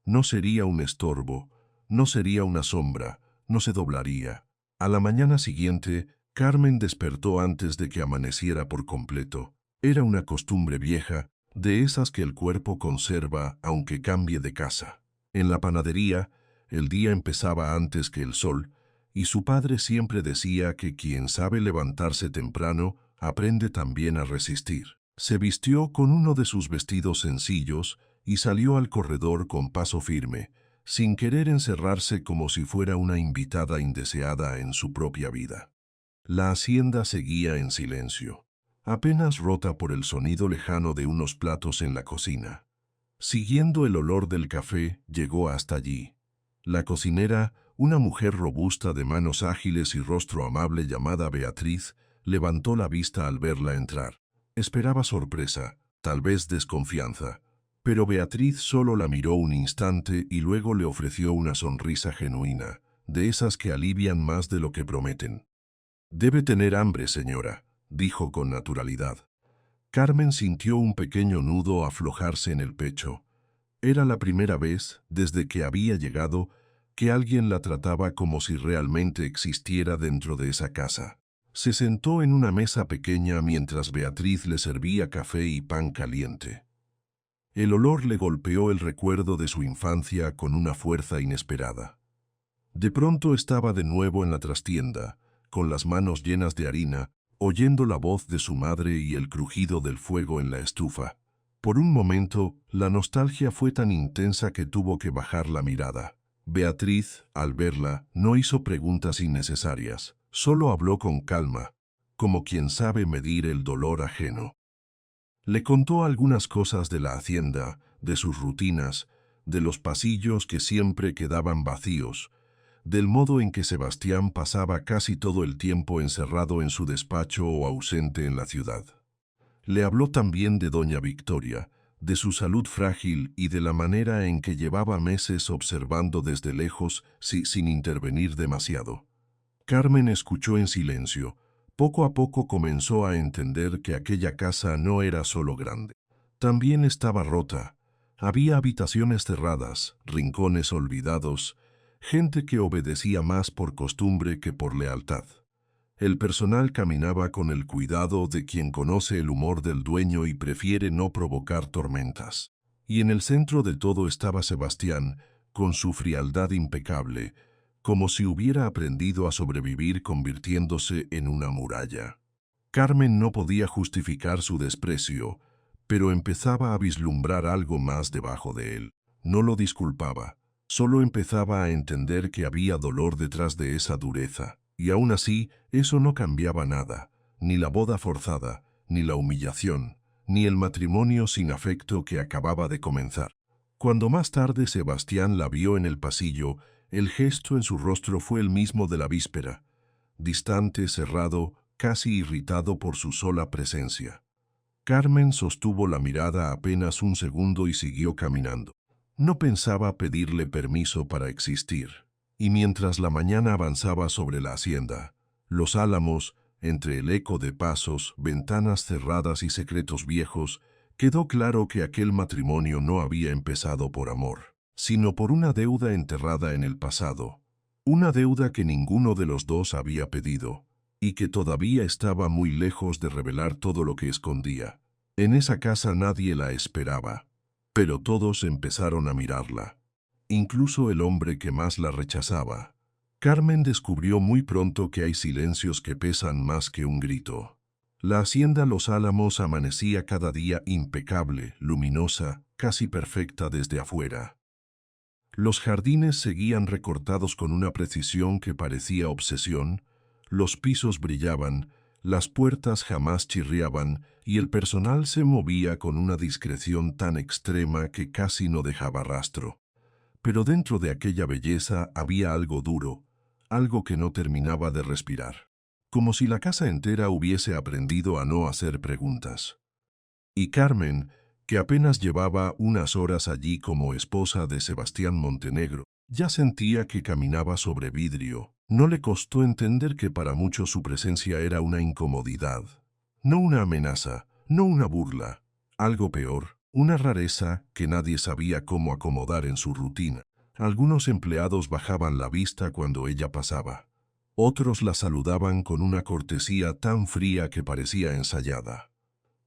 No sería un estorbo, no sería una sombra, no se doblaría. A la mañana siguiente, Carmen despertó antes de que amaneciera por completo. Era una costumbre vieja, de esas que el cuerpo conserva aunque cambie de casa. En la panadería, el día empezaba antes que el sol, y su padre siempre decía que quien sabe levantarse temprano aprende también a resistir. Se vistió con uno de sus vestidos sencillos y salió al corredor con paso firme, sin querer encerrarse como si fuera una invitada indeseada en su propia vida. La hacienda seguía en silencio, apenas rota por el sonido lejano de unos platos en la cocina. Siguiendo el olor del café, llegó hasta allí. La cocinera, una mujer robusta de manos ágiles y rostro amable llamada Beatriz, levantó la vista al verla entrar. Esperaba sorpresa, tal vez desconfianza, pero Beatriz solo la miró un instante y luego le ofreció una sonrisa genuina, de esas que alivian más de lo que prometen. «Debe tener hambre, señora», dijo con naturalidad. Carmen sintió un pequeño nudo aflojarse en el pecho. Era la primera vez, desde que había llegado, que alguien la trataba como si realmente existiera dentro de esa casa. Se sentó en una mesa pequeña mientras Beatriz le servía café y pan caliente. El olor le golpeó el recuerdo de su infancia con una fuerza inesperada. De pronto estaba de nuevo en la trastienda, con las manos llenas de harina, oyendo la voz de su madre y el crujido del fuego en la estufa. Por un momento, la nostalgia fue tan intensa que tuvo que bajar la mirada. Beatriz, al verla, no hizo preguntas innecesarias, solo habló con calma, como quien sabe medir el dolor ajeno. Le contó algunas cosas de la hacienda, de sus rutinas, de los pasillos que siempre quedaban vacíos, del modo en que Sebastián pasaba casi todo el tiempo encerrado en su despacho o ausente en la ciudad. Le habló también de doña Victoria, de su salud frágil y de la manera en que llevaba meses observando desde lejos sin intervenir demasiado. Carmen escuchó en silencio. Poco a poco comenzó a entender que aquella casa no era solo grande. También estaba rota. Había habitaciones cerradas, rincones olvidados, gente que obedecía más por costumbre que por lealtad. El personal caminaba con el cuidado de quien conoce el humor del dueño y prefiere no provocar tormentas. Y en el centro de todo estaba Sebastián, con su frialdad impecable, como si hubiera aprendido a sobrevivir convirtiéndose en una muralla. Carmen no podía justificar su desprecio, pero empezaba a vislumbrar algo más debajo de él. No lo disculpaba, solo empezaba a entender que había dolor detrás de esa dureza. Y aún así, eso no cambiaba nada, ni la boda forzada, ni la humillación, ni el matrimonio sin afecto que acababa de comenzar. Cuando más tarde Sebastián la vio en el pasillo, el gesto en su rostro fue el mismo de la víspera, distante, cerrado, casi irritado por su sola presencia. Carmen sostuvo la mirada apenas un segundo y siguió caminando. No pensaba pedirle permiso para existir. Y mientras la mañana avanzaba sobre la hacienda, los álamos, entre el eco de pasos, ventanas cerradas y secretos viejos, quedó claro que aquel matrimonio no había empezado por amor, sino por una deuda enterrada en el pasado, una deuda que ninguno de los dos había pedido, y que todavía estaba muy lejos de revelar todo lo que escondía. En esa casa nadie la esperaba, pero todos empezaron a mirarla. Incluso el hombre que más la rechazaba. Carmen descubrió muy pronto que hay silencios que pesan más que un grito. La hacienda Los Álamos amanecía cada día impecable, luminosa, casi perfecta desde afuera. Los jardines seguían recortados con una precisión que parecía obsesión, los pisos brillaban, las puertas jamás chirriaban y el personal se movía con una discreción tan extrema que casi no dejaba rastro. Pero dentro de aquella belleza había algo duro, algo que no terminaba de respirar, como si la casa entera hubiese aprendido a no hacer preguntas. Y Carmen, que apenas llevaba unas horas allí como esposa de Sebastián Montenegro, Ya sentía que caminaba sobre vidrio. No le costó entender que para muchos su presencia era una incomodidad. No una amenaza, no una burla. Algo peor, una rareza que nadie sabía cómo acomodar en su rutina. Algunos empleados bajaban la vista cuando ella pasaba. Otros la saludaban con una cortesía tan fría que parecía ensayada.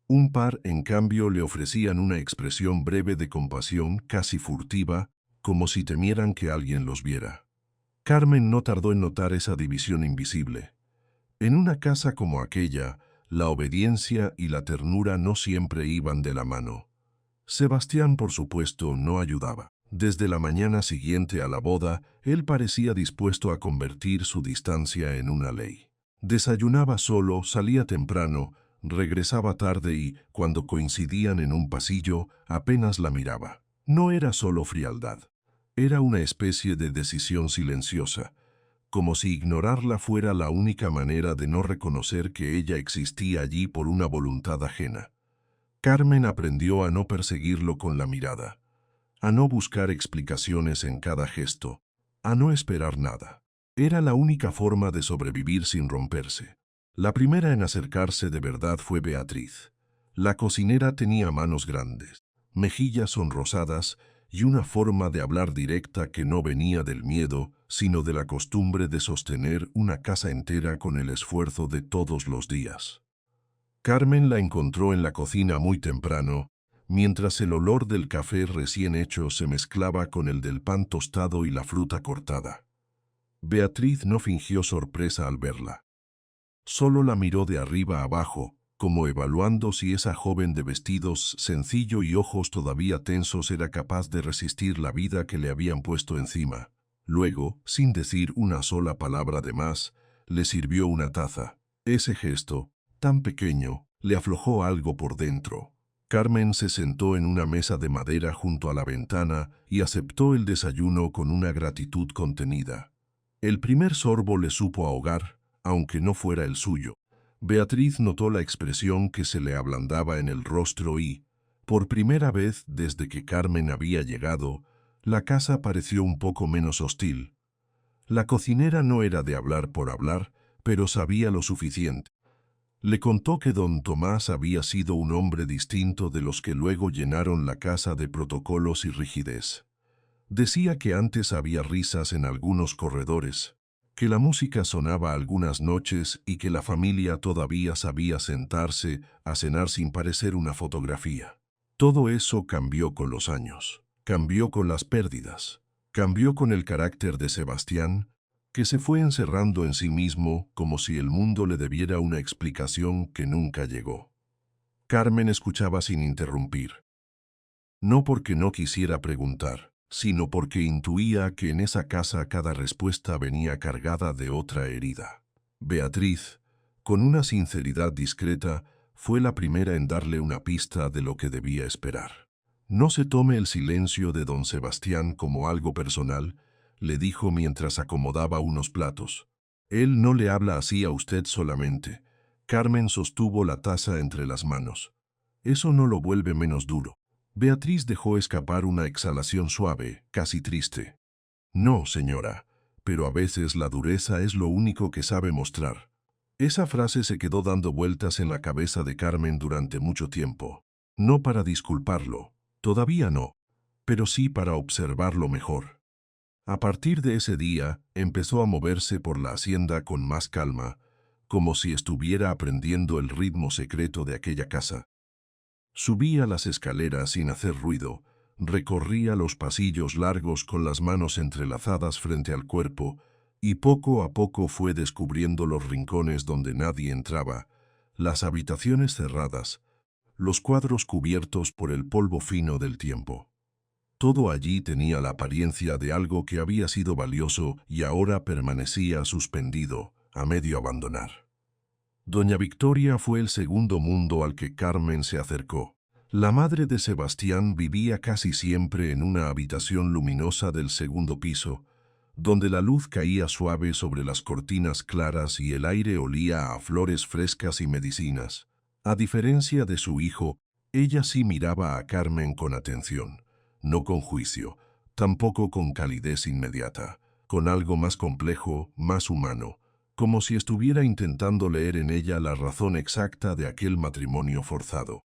Un par, en cambio, le ofrecían una expresión breve de compasión, casi furtiva, como si temieran que alguien los viera. Carmen no tardó en notar esa división invisible. En una casa como aquella, la obediencia y la ternura no siempre iban de la mano. Sebastián, por supuesto, no ayudaba. Desde la mañana siguiente a la boda, él parecía dispuesto a convertir su distancia en una ley. Desayunaba solo, salía temprano, regresaba tarde y, cuando coincidían en un pasillo, apenas la miraba. No era solo frialdad. Era una especie de decisión silenciosa, como si ignorarla fuera la única manera de no reconocer que ella existía allí por una voluntad ajena. Carmen aprendió a no perseguirlo con la mirada, a no buscar explicaciones en cada gesto, a no esperar nada. Era la única forma de sobrevivir sin romperse. La primera en acercarse de verdad fue Beatriz. La cocinera tenía manos grandes, mejillas sonrosadas y una forma de hablar directa que no venía del miedo, sino de la costumbre de sostener una casa entera con el esfuerzo de todos los días. Carmen la encontró en la cocina muy temprano, mientras el olor del café recién hecho se mezclaba con el del pan tostado y la fruta cortada. Beatriz no fingió sorpresa al verla. Solo la miró de arriba abajo, como evaluando si esa joven de vestidos sencillo y ojos todavía tensos era capaz de resistir la vida que le habían puesto encima. Luego, sin decir una sola palabra de más, le sirvió una taza. Ese gesto, tan pequeño, le aflojó algo por dentro. Carmen se sentó en una mesa de madera junto a la ventana y aceptó el desayuno con una gratitud contenida. El primer sorbo le supo ahogar, aunque no fuera el suyo. Beatriz notó la expresión que se le ablandaba en el rostro y, por primera vez desde que Carmen había llegado, la casa pareció un poco menos hostil. La cocinera no era de hablar por hablar, pero sabía lo suficiente. Le contó que don Tomás había sido un hombre distinto de los que luego llenaron la casa de protocolos y rigidez. Decía que antes había risas en algunos corredores, que la música sonaba algunas noches y que la familia todavía sabía sentarse a cenar sin parecer una fotografía. Todo eso cambió con los años, cambió con las pérdidas, cambió con el carácter de Sebastián, que se fue encerrando en sí mismo como si el mundo le debiera una explicación que nunca llegó. Carmen escuchaba sin interrumpir. No porque no quisiera preguntar, sino porque intuía que en esa casa cada respuesta venía cargada de otra herida. Beatriz, con una sinceridad discreta, fue la primera en darle una pista de lo que debía esperar. No se tome el silencio de don Sebastián como algo personal, le dijo mientras acomodaba unos platos. Él no le habla así a usted solamente. Carmen sostuvo la taza entre las manos. Eso no lo vuelve menos duro. Beatriz dejó escapar una exhalación suave, casi triste. No, señora, pero a veces la dureza es lo único que sabe mostrar. Esa frase se quedó dando vueltas en la cabeza de Carmen durante mucho tiempo. No para disculparlo, todavía no, pero sí para observarlo mejor. A partir de ese día, empezó a moverse por la hacienda con más calma, como si estuviera aprendiendo el ritmo secreto de aquella casa. Subía las escaleras sin hacer ruido, recorría los pasillos largos con las manos entrelazadas frente al cuerpo, y poco a poco fue descubriendo los rincones donde nadie entraba, las habitaciones cerradas, los cuadros cubiertos por el polvo fino del tiempo. Todo allí tenía la apariencia de algo que había sido valioso y ahora permanecía suspendido, a medio abandonar. Doña Victoria fue el segundo mundo al que Carmen se acercó. La madre de Sebastián vivía casi siempre en una habitación luminosa del segundo piso, donde la luz caía suave sobre las cortinas claras y el aire olía a flores frescas y medicinas. A diferencia de su hijo, ella sí miraba a Carmen con atención, no con juicio, tampoco con calidez inmediata, con algo más complejo, más humano, como si estuviera intentando leer en ella la razón exacta de aquel matrimonio forzado.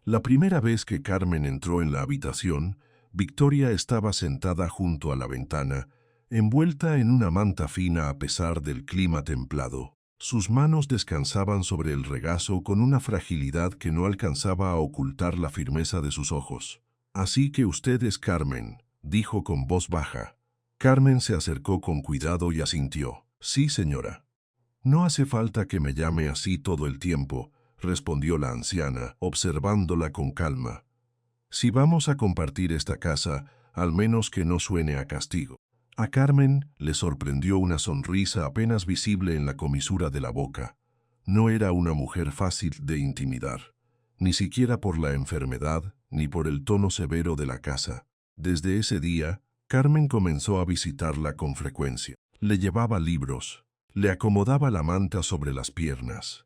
La primera vez que Carmen entró en la habitación, Victoria estaba sentada junto a la ventana, envuelta en una manta fina a pesar del clima templado. Sus manos descansaban sobre el regazo con una fragilidad que no alcanzaba a ocultar la firmeza de sus ojos. «Así que usted es Carmen», dijo con voz baja. Carmen se acercó con cuidado y asintió. «Sí, señora». «No hace falta que me llame así todo el tiempo», respondió la anciana, observándola con calma. «Si vamos a compartir esta casa, al menos que no suene a castigo». A Carmen le sorprendió una sonrisa apenas visible en la comisura de la boca. No era una mujer fácil de intimidar, ni siquiera por la enfermedad ni por el tono severo de la casa. Desde ese día, Carmen comenzó a visitarla con frecuencia. Le llevaba libros, le acomodaba la manta sobre las piernas,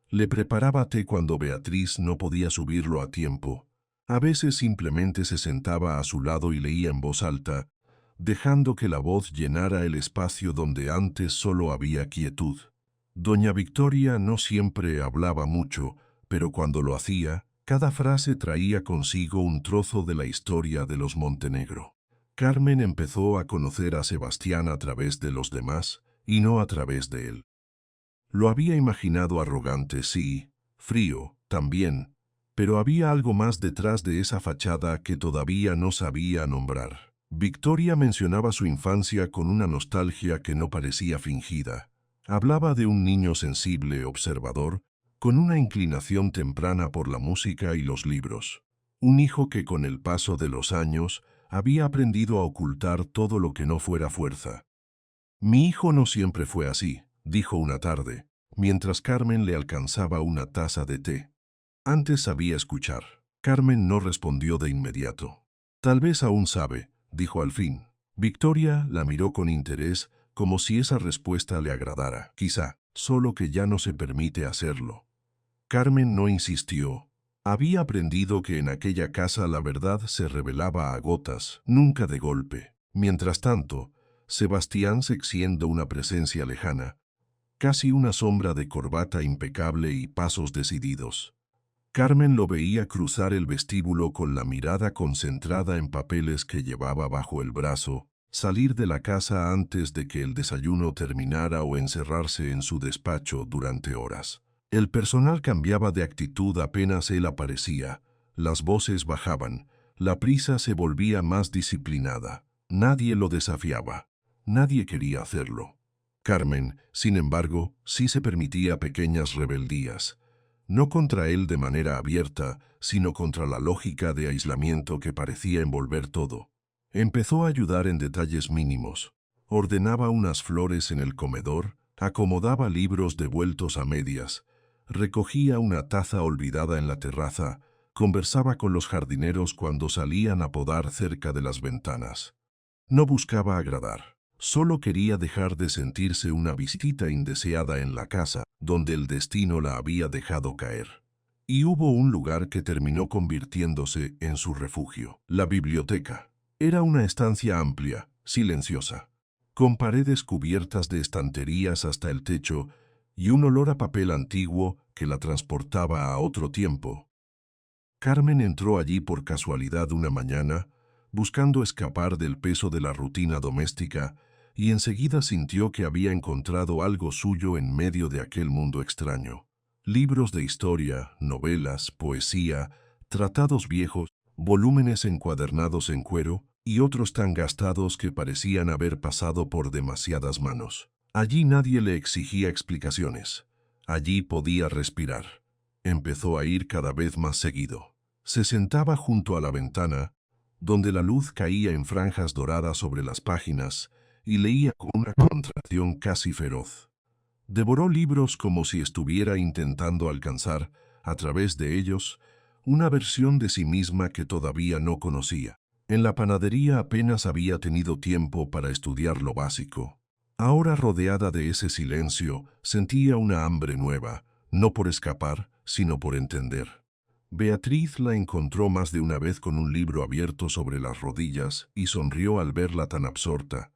le preparaba té cuando Beatriz no podía subirlo a tiempo. A veces simplemente se sentaba a su lado y leía en voz alta, dejando que la voz llenara el espacio donde antes solo había quietud. Doña Victoria no siempre hablaba mucho, pero cuando lo hacía, cada frase traía consigo un trozo de la historia de los Montenegro. Carmen empezó a conocer a Sebastián a través de los demás, y no a través de él. Lo había imaginado arrogante, sí, frío, también, pero había algo más detrás de esa fachada que todavía no sabía nombrar. Victoria mencionaba su infancia con una nostalgia que no parecía fingida. Hablaba de un niño sensible, observador, con una inclinación temprana por la música y los libros. Un hijo que con el paso de los años había aprendido a ocultar todo lo que no fuera fuerza. «Mi hijo no siempre fue así», dijo una tarde, mientras Carmen le alcanzaba una taza de té. Antes sabía escuchar. Carmen no respondió de inmediato. «Tal vez aún sabe», dijo al fin. Victoria la miró con interés, como si esa respuesta le agradara. «Quizá, solo que ya no se permite hacerlo». Carmen no insistió. Había aprendido que en aquella casa la verdad se revelaba a gotas, nunca de golpe. Mientras tanto, Sebastián, siendo una presencia lejana, casi una sombra de corbata impecable y pasos decididos. Carmen lo veía cruzar el vestíbulo con la mirada concentrada en papeles que llevaba bajo el brazo, salir de la casa antes de que el desayuno terminara o encerrarse en su despacho durante horas. El personal cambiaba de actitud apenas él aparecía, las voces bajaban, la prisa se volvía más disciplinada. Nadie lo desafiaba, nadie quería hacerlo. Carmen, sin embargo, sí se permitía pequeñas rebeldías. No contra él de manera abierta, sino contra la lógica de aislamiento que parecía envolver todo. Empezó a ayudar en detalles mínimos. Ordenaba unas flores en el comedor, acomodaba libros devueltos a medias, recogía una taza olvidada en la terraza, conversaba con los jardineros cuando salían a podar cerca de las ventanas. No buscaba agradar. Solo quería dejar de sentirse una visita indeseada en la casa, donde el destino la había dejado caer. Y hubo un lugar que terminó convirtiéndose en su refugio, la biblioteca. Era una estancia amplia, silenciosa, con paredes cubiertas de estanterías hasta el techo y un olor a papel antiguo que la transportaba a otro tiempo. Carmen entró allí por casualidad una mañana, buscando escapar del peso de la rutina doméstica, y enseguida sintió que había encontrado algo suyo en medio de aquel mundo extraño. Libros de historia, novelas, poesía, tratados viejos, volúmenes encuadernados en cuero y otros tan gastados que parecían haber pasado por demasiadas manos. Allí nadie le exigía explicaciones. Allí podía respirar. Empezó a ir cada vez más seguido. Se sentaba junto a la ventana, donde la luz caía en franjas doradas sobre las páginas, y leía con una concentración casi feroz. Devoró libros como si estuviera intentando alcanzar, a través de ellos, una versión de sí misma que todavía no conocía. En la panadería apenas había tenido tiempo para estudiar lo básico. Ahora, rodeada de ese silencio, sentía una hambre nueva, no por escapar, sino por entender. Beatriz la encontró más de una vez con un libro abierto sobre las rodillas y sonrió al verla tan absorta.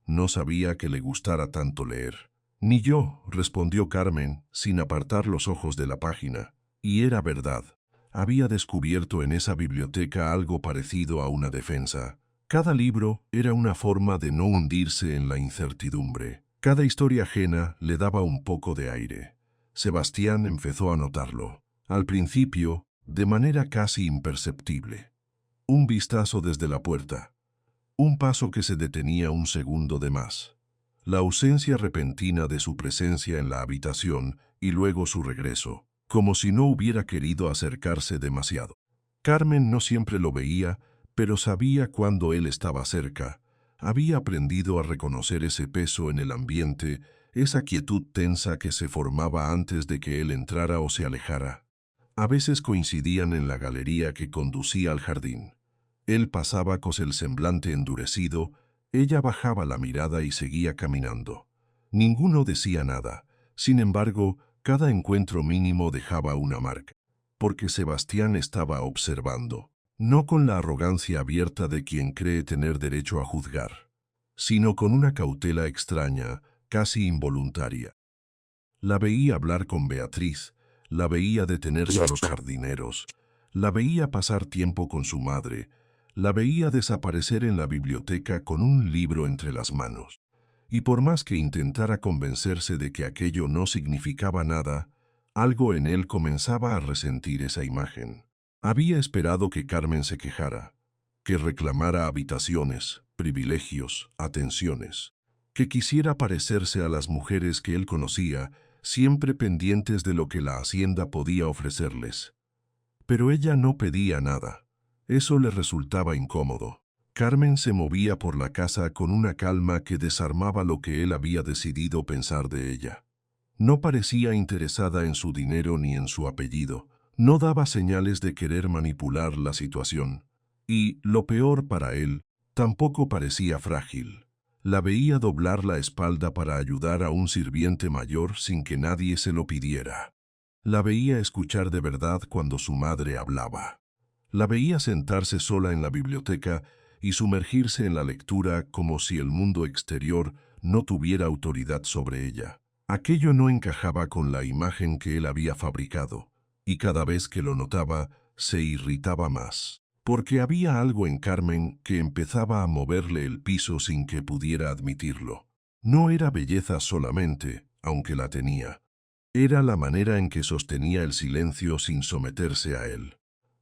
No sabía que le gustara tanto leer. Ni yo, respondió Carmen, sin apartar los ojos de la página. Y era verdad. Había descubierto en esa biblioteca algo parecido a una defensa. Cada libro era una forma de no hundirse en la incertidumbre. Cada historia ajena le daba un poco de aire. Sebastián empezó a notarlo. Al principio, de manera casi imperceptible. Un vistazo desde la puerta. Un paso que se detenía un segundo de más. La ausencia repentina de su presencia en la habitación y luego su regreso, como si no hubiera querido acercarse demasiado. Carmen no siempre lo veía, pero sabía cuando él estaba cerca. Había aprendido a reconocer ese peso en el ambiente, esa quietud tensa que se formaba antes de que él entrara o se alejara. A veces coincidían en la galería que conducía al jardín. Él pasaba con el semblante endurecido, ella bajaba la mirada y seguía caminando. Ninguno decía nada. Sin embargo, cada encuentro mínimo dejaba una marca. Porque Sebastián estaba observando, no con la arrogancia abierta de quien cree tener derecho a juzgar, sino con una cautela extraña, casi involuntaria. La veía hablar con Beatriz, la veía detenerse a los jardineros, la veía pasar tiempo con su madre, la veía desaparecer en la biblioteca con un libro entre las manos. Y por más que intentara convencerse de que aquello no significaba nada, algo en él comenzaba a resentir esa imagen. Había esperado que Carmen se quejara, que reclamara habitaciones, privilegios, atenciones, que quisiera parecerse a las mujeres que él conocía, siempre pendientes de lo que la hacienda podía ofrecerles. Pero ella no pedía nada. Eso le resultaba incómodo. Carmen se movía por la casa con una calma que desarmaba lo que él había decidido pensar de ella. No parecía interesada en su dinero ni en su apellido. No daba señales de querer manipular la situación. Y, lo peor para él, tampoco parecía frágil. La veía doblar la espalda para ayudar a un sirviente mayor sin que nadie se lo pidiera. La veía escuchar de verdad cuando su madre hablaba. La veía sentarse sola en la biblioteca y sumergirse en la lectura como si el mundo exterior no tuviera autoridad sobre ella. Aquello no encajaba con la imagen que él había fabricado, y cada vez que lo notaba, se irritaba más. Porque había algo en Carmen que empezaba a moverle el piso sin que pudiera admitirlo. No era belleza solamente, aunque la tenía. Era la manera en que sostenía el silencio sin someterse a él.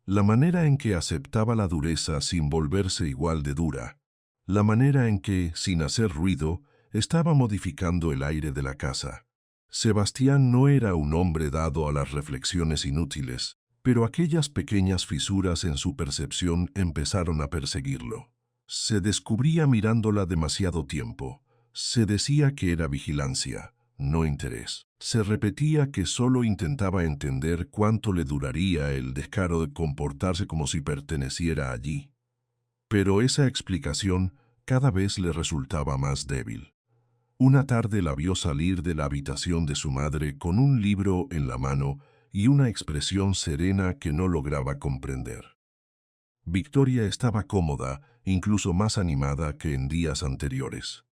La manera en que aceptaba la dureza sin volverse igual de dura. La manera en que, sin hacer ruido, estaba modificando el aire de la casa. Sebastián no era un hombre dado a las reflexiones inútiles, pero aquellas pequeñas fisuras en su percepción empezaron a perseguirlo. Se descubría mirándola demasiado tiempo. Se decía que era vigilancia, no interés. Se repetía que solo intentaba entender cuánto le duraría el descaro de comportarse como si perteneciera allí. Pero esa explicación cada vez le resultaba más débil. Una tarde la vio salir de la habitación de su madre con un libro en la mano y una expresión serena que no lograba comprender. Victoria estaba cómoda, incluso más animada que en días anteriores.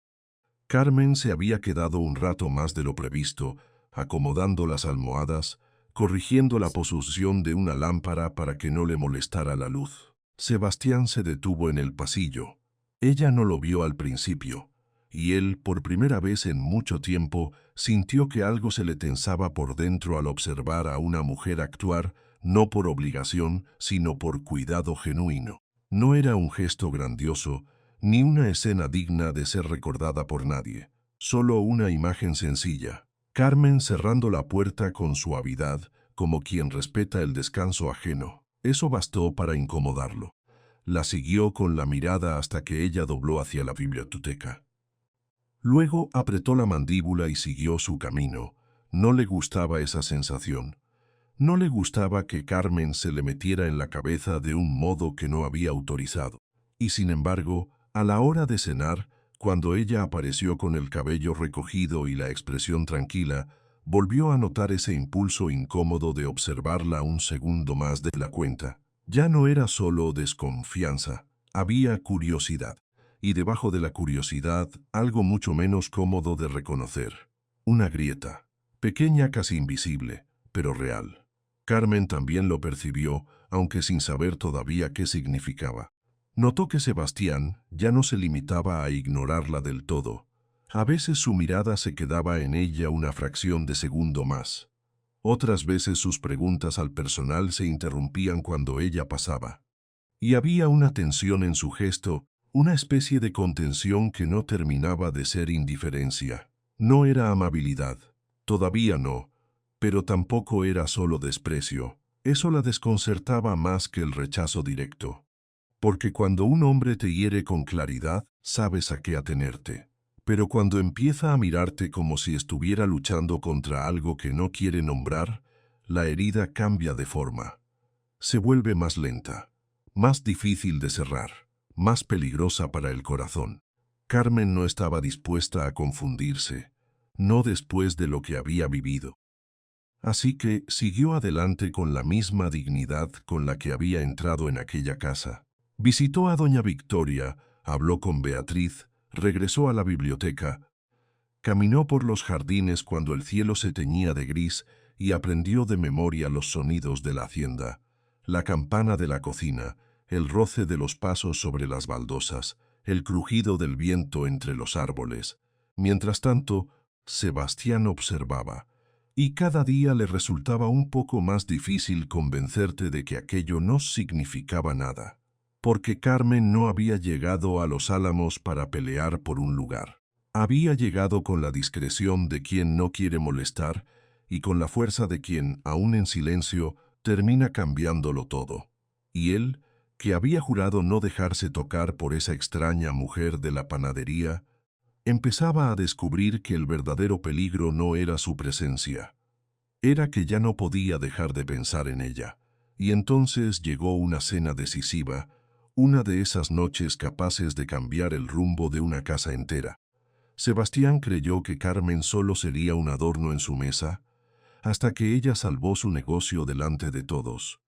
Carmen se había quedado un rato más de lo previsto, acomodando las almohadas, corrigiendo la posición de una lámpara para que no le molestara la luz. Sebastián se detuvo en el pasillo. Ella no lo vio al principio, y él, por primera vez en mucho tiempo, sintió que algo se le tensaba por dentro al observar a una mujer actuar, no por obligación, sino por cuidado genuino. No era un gesto grandioso, ni una escena digna de ser recordada por nadie, solo una imagen sencilla. Carmen cerrando la puerta con suavidad, como quien respeta el descanso ajeno. Eso bastó para incomodarlo. La siguió con la mirada hasta que ella dobló hacia la biblioteca. Luego apretó la mandíbula y siguió su camino. No le gustaba esa sensación. No le gustaba que Carmen se le metiera en la cabeza de un modo que no había autorizado. Y sin embargo, a la hora de cenar, cuando ella apareció con el cabello recogido y la expresión tranquila, volvió a notar ese impulso incómodo de observarla un segundo más de la cuenta. Ya no era solo desconfianza, había curiosidad. Y debajo de la curiosidad, algo mucho menos cómodo de reconocer. Una grieta, pequeña, casi invisible, pero real. Carmen también lo percibió, aunque sin saber todavía qué significaba. Notó que Sebastián ya no se limitaba a ignorarla del todo. A veces su mirada se quedaba en ella una fracción de segundo más. Otras veces sus preguntas al personal se interrumpían cuando ella pasaba. Y había una tensión en su gesto, una especie de contención que no terminaba de ser indiferencia. No era amabilidad, todavía no, pero tampoco era solo desprecio. Eso la desconcertaba más que el rechazo directo. Porque cuando un hombre te hiere con claridad, sabes a qué atenerte. Pero cuando empieza a mirarte como si estuviera luchando contra algo que no quiere nombrar, la herida cambia de forma. Se vuelve más lenta, más difícil de cerrar, más peligrosa para el corazón. Carmen no estaba dispuesta a confundirse, no después de lo que había vivido. Así que siguió adelante con la misma dignidad con la que había entrado en aquella casa. Visitó a doña Victoria, habló con Beatriz, regresó a la biblioteca, caminó por los jardines cuando el cielo se teñía de gris y aprendió de memoria los sonidos de la hacienda, la campana de la cocina, el roce de los pasos sobre las baldosas, el crujido del viento entre los árboles. Mientras tanto, Sebastián observaba, y cada día le resultaba un poco más difícil convencerte de que aquello no significaba nada, porque Carmen no había llegado a Los Álamos para pelear por un lugar. Había llegado con la discreción de quien no quiere molestar y con la fuerza de quien, aún en silencio, termina cambiándolo todo. Y él, que había jurado no dejarse tocar por esa extraña mujer de la panadería, empezaba a descubrir que el verdadero peligro no era su presencia. Era que ya no podía dejar de pensar en ella. Y entonces llegó una cena decisiva, una de esas noches capaces de cambiar el rumbo de una casa entera. Sebastián creyó que Carmen solo sería un adorno en su mesa, hasta que ella salvó su negocio delante de todos.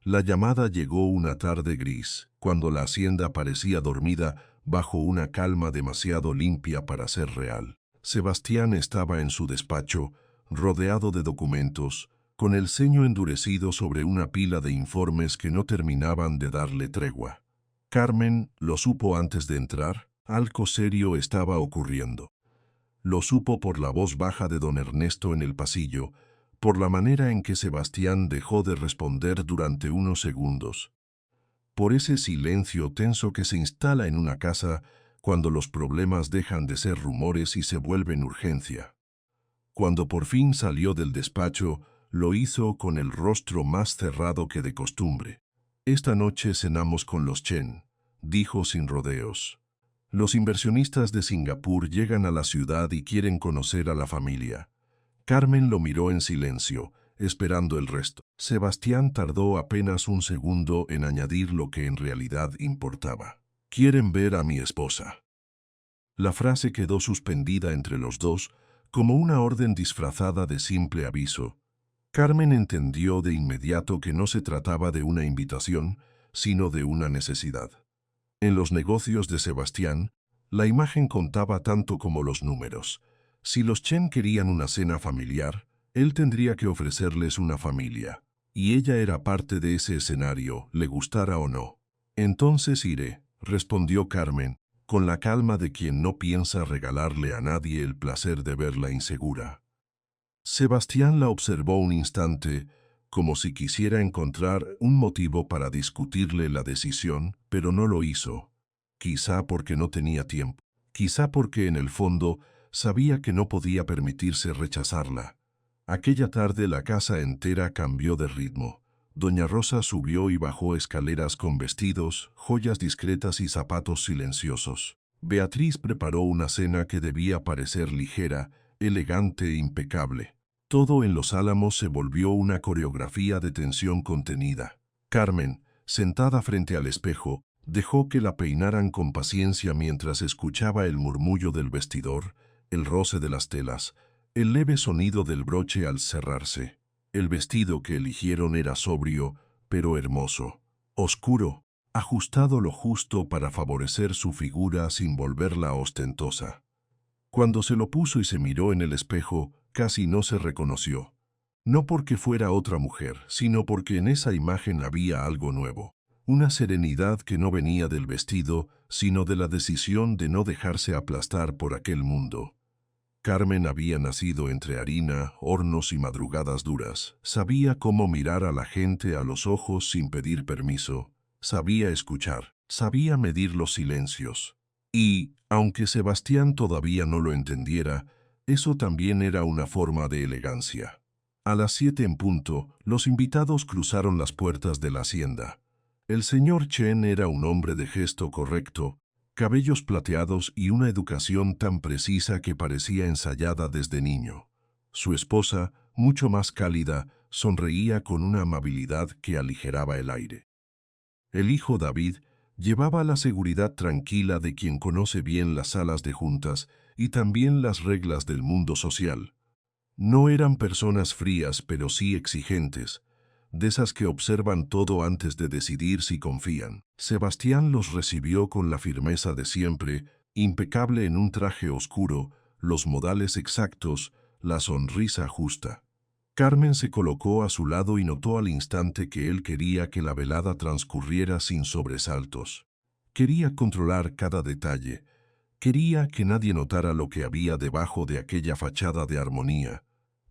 La llamada llegó una tarde gris, cuando la hacienda parecía dormida bajo una calma demasiado limpia para ser real. Sebastián estaba en su despacho, rodeado de documentos, con el ceño endurecido sobre una pila de informes que no terminaban de darle tregua. Carmen lo supo antes de entrar. Algo serio estaba ocurriendo. Lo supo por la voz baja de don Ernesto en el pasillo, por la manera en que Sebastián dejó de responder durante unos segundos, por ese silencio tenso que se instala en una casa cuando los problemas dejan de ser rumores y se vuelven urgencia. Cuando por fin salió del despacho, lo hizo con el rostro más cerrado que de costumbre. «Esta noche cenamos con los Chen», dijo sin rodeos. «Los inversionistas de Singapur llegan a la ciudad y quieren conocer a la familia». Carmen lo miró en silencio, esperando el resto. Sebastián tardó apenas un segundo en añadir lo que en realidad importaba. «Quieren ver a mi esposa». La frase quedó suspendida entre los dos, como una orden disfrazada de simple aviso. Carmen entendió de inmediato que no se trataba de una invitación, sino de una necesidad. En los negocios de Sebastián, la imagen contaba tanto como los números. Si los Chen querían una cena familiar, él tendría que ofrecerles una familia. Y ella era parte de ese escenario, le gustara o no. «Entonces iré», respondió Carmen, con la calma de quien no piensa regalarle a nadie el placer de verla insegura. Sebastián la observó un instante, como si quisiera encontrar un motivo para discutirle la decisión, pero no lo hizo. Quizá porque no tenía tiempo, quizá porque en el fondo sabía que no podía permitirse rechazarla. Aquella tarde la casa entera cambió de ritmo. Doña Rosa subió y bajó escaleras con vestidos, joyas discretas y zapatos silenciosos. Beatriz preparó una cena que debía parecer ligera, elegante e impecable. Todo en Los Álamos se volvió una coreografía de tensión contenida. Carmen, sentada frente al espejo, dejó que la peinaran con paciencia mientras escuchaba el murmullo del vestidor, el roce de las telas, El leve sonido del broche al cerrarse. El vestido que eligieron era sobrio, pero hermoso. Oscuro, ajustado lo justo para favorecer su figura sin volverla ostentosa. Cuando se lo puso y se miró en el espejo, casi no se reconoció. No porque fuera otra mujer, sino porque en esa imagen había algo nuevo. Una serenidad que no venía del vestido, sino de la decisión de no dejarse aplastar por aquel mundo. Carmen había nacido entre harina, hornos y madrugadas duras. Sabía cómo mirar a la gente a los ojos sin pedir permiso. Sabía escuchar. Sabía medir los silencios. Y, aunque Sebastián todavía no lo entendiera, eso también era una forma de elegancia. A las 7 en punto, los invitados cruzaron las puertas de la hacienda. El señor Chen era un hombre de gesto correcto, cabellos plateados y una educación tan precisa que parecía ensayada desde niño. Su esposa, mucho más cálida, sonreía con una amabilidad que aligeraba el aire. El hijo David llevaba la seguridad tranquila de quien conoce bien las salas de juntas y también las reglas del mundo social. No eran personas frías, pero sí exigentes, de esas que observan todo antes de decidir si confían. Sebastián los recibió con la firmeza de siempre, impecable en un traje oscuro, los modales exactos, la sonrisa justa. Carmen se colocó a su lado y notó al instante que él quería que la velada transcurriera sin sobresaltos. Quería controlar cada detalle. Quería que nadie notara lo que había debajo de aquella fachada de armonía.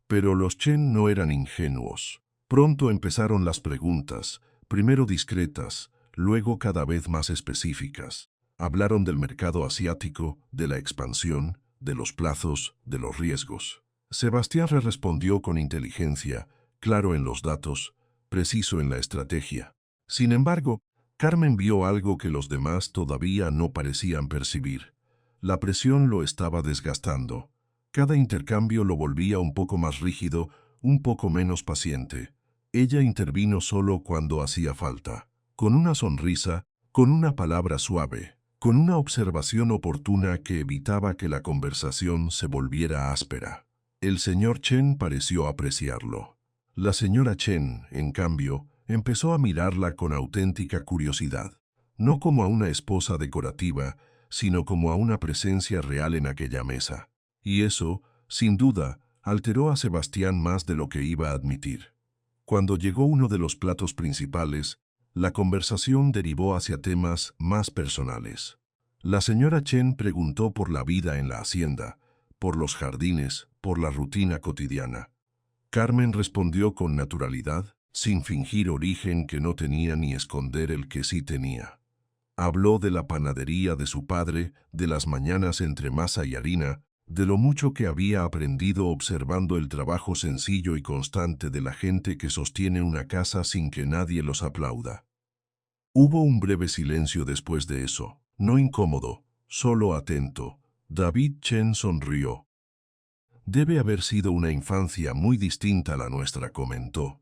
Pero los Chen no eran ingenuos. Pronto empezaron las preguntas, primero discretas, luego cada vez más específicas. Hablaron del mercado asiático, de la expansión, de los plazos, de los riesgos. Sebastián respondió con inteligencia, claro en los datos, preciso en la estrategia. Sin embargo, Carmen vio algo que los demás todavía no parecían percibir. La presión lo estaba desgastando. Cada intercambio lo volvía un poco más rígido, un poco menos paciente. Ella intervino solo cuando hacía falta, con una sonrisa, con una palabra suave, con una observación oportuna que evitaba que la conversación se volviera áspera. El señor Chen pareció apreciarlo. La señora Chen, en cambio, empezó a mirarla con auténtica curiosidad, no como a una esposa decorativa, sino como a una presencia real en aquella mesa. Y eso, sin duda, alteró a Sebastián más de lo que iba a admitir. Cuando llegó uno de los platos principales, la conversación derivó hacia temas más personales. La señora Chen preguntó por la vida en la hacienda, por los jardines, por la rutina cotidiana. Carmen respondió con naturalidad, sin fingir origen que no tenía ni esconder el que sí tenía. Habló de la panadería de su padre, de las mañanas entre masa y harina, de lo mucho que había aprendido observando el trabajo sencillo y constante de la gente que sostiene una casa sin que nadie los aplauda. Hubo un breve silencio después de eso, no incómodo, solo atento. David Chen sonrió. Debe haber sido una infancia muy distinta a la nuestra, comentó.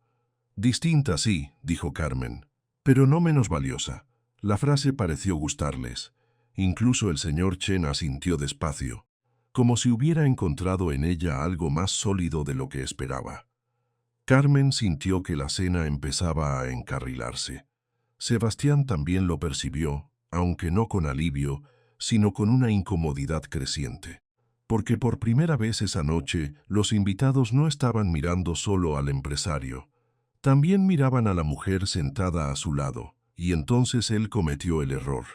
Distinta, sí, dijo Carmen, pero no menos valiosa. La frase pareció gustarles. Incluso el señor Chen asintió despacio, como si hubiera encontrado en ella algo más sólido de lo que esperaba. Carmen sintió que la cena empezaba a encarrilarse. Sebastián también lo percibió, aunque no con alivio, sino con una incomodidad creciente. Porque por primera vez esa noche, los invitados no estaban mirando solo al empresario. También miraban a la mujer sentada a su lado, y entonces él cometió el error.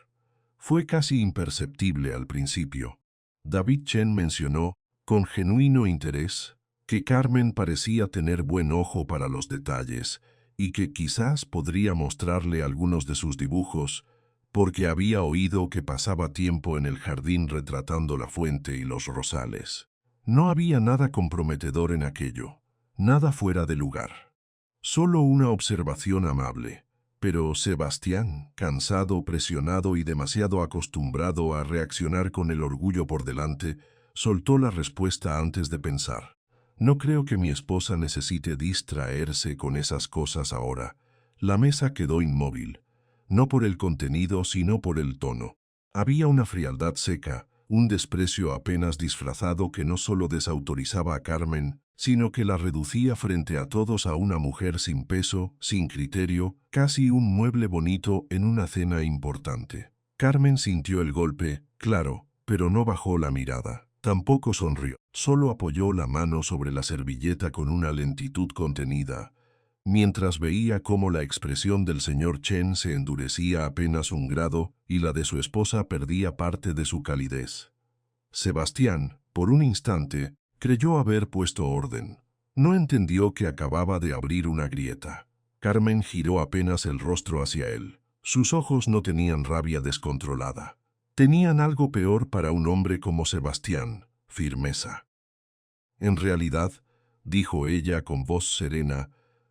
Fue casi imperceptible al principio. David Chen mencionó, con genuino interés, que Carmen parecía tener buen ojo para los detalles y que quizás podría mostrarle algunos de sus dibujos, porque había oído que pasaba tiempo en el jardín retratando la fuente y los rosales. No había nada comprometedor en aquello, nada fuera de lugar. Solo una observación amable. Pero Sebastián, cansado, presionado y demasiado acostumbrado a reaccionar con el orgullo por delante, soltó la respuesta antes de pensar. No creo que mi esposa necesite distraerse con esas cosas ahora. La mesa quedó inmóvil, no por el contenido sino por el tono. Había una frialdad seca, un desprecio apenas disfrazado que no solo desautorizaba a Carmen, sino que la reducía frente a todos a una mujer sin peso, sin criterio, casi un mueble bonito en una cena importante. Carmen sintió el golpe, claro, pero no bajó la mirada. Tampoco sonrió, solo apoyó la mano sobre la servilleta con una lentitud contenida, mientras veía cómo la expresión del señor Chen se endurecía apenas un grado y la de su esposa perdía parte de su calidez. Sebastián, por un instante, creyó haber puesto orden. No entendió que acababa de abrir una grieta. Carmen giró apenas el rostro hacia él. Sus ojos no tenían rabia descontrolada. Tenían algo peor para un hombre como Sebastián, firmeza. En realidad, dijo ella con voz serena,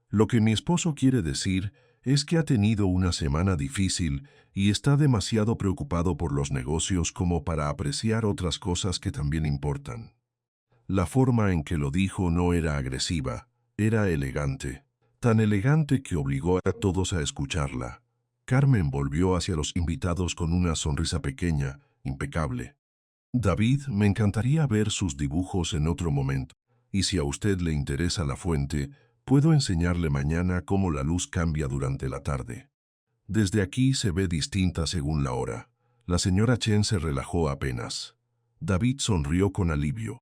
lo que mi esposo quiere decir es que ha tenido una semana difícil y está demasiado preocupado por los negocios como para apreciar otras cosas que también importan. La forma en que lo dijo no era agresiva, era elegante, tan elegante que obligó a todos a escucharla. Carmen volvió hacia los invitados con una sonrisa pequeña, impecable. David, me encantaría ver sus dibujos en otro momento, y si a usted le interesa la fuente, puedo enseñarle mañana cómo la luz cambia durante la tarde. Desde aquí se ve distinta según la hora. La señora Chen se relajó apenas. David sonrió con alivio.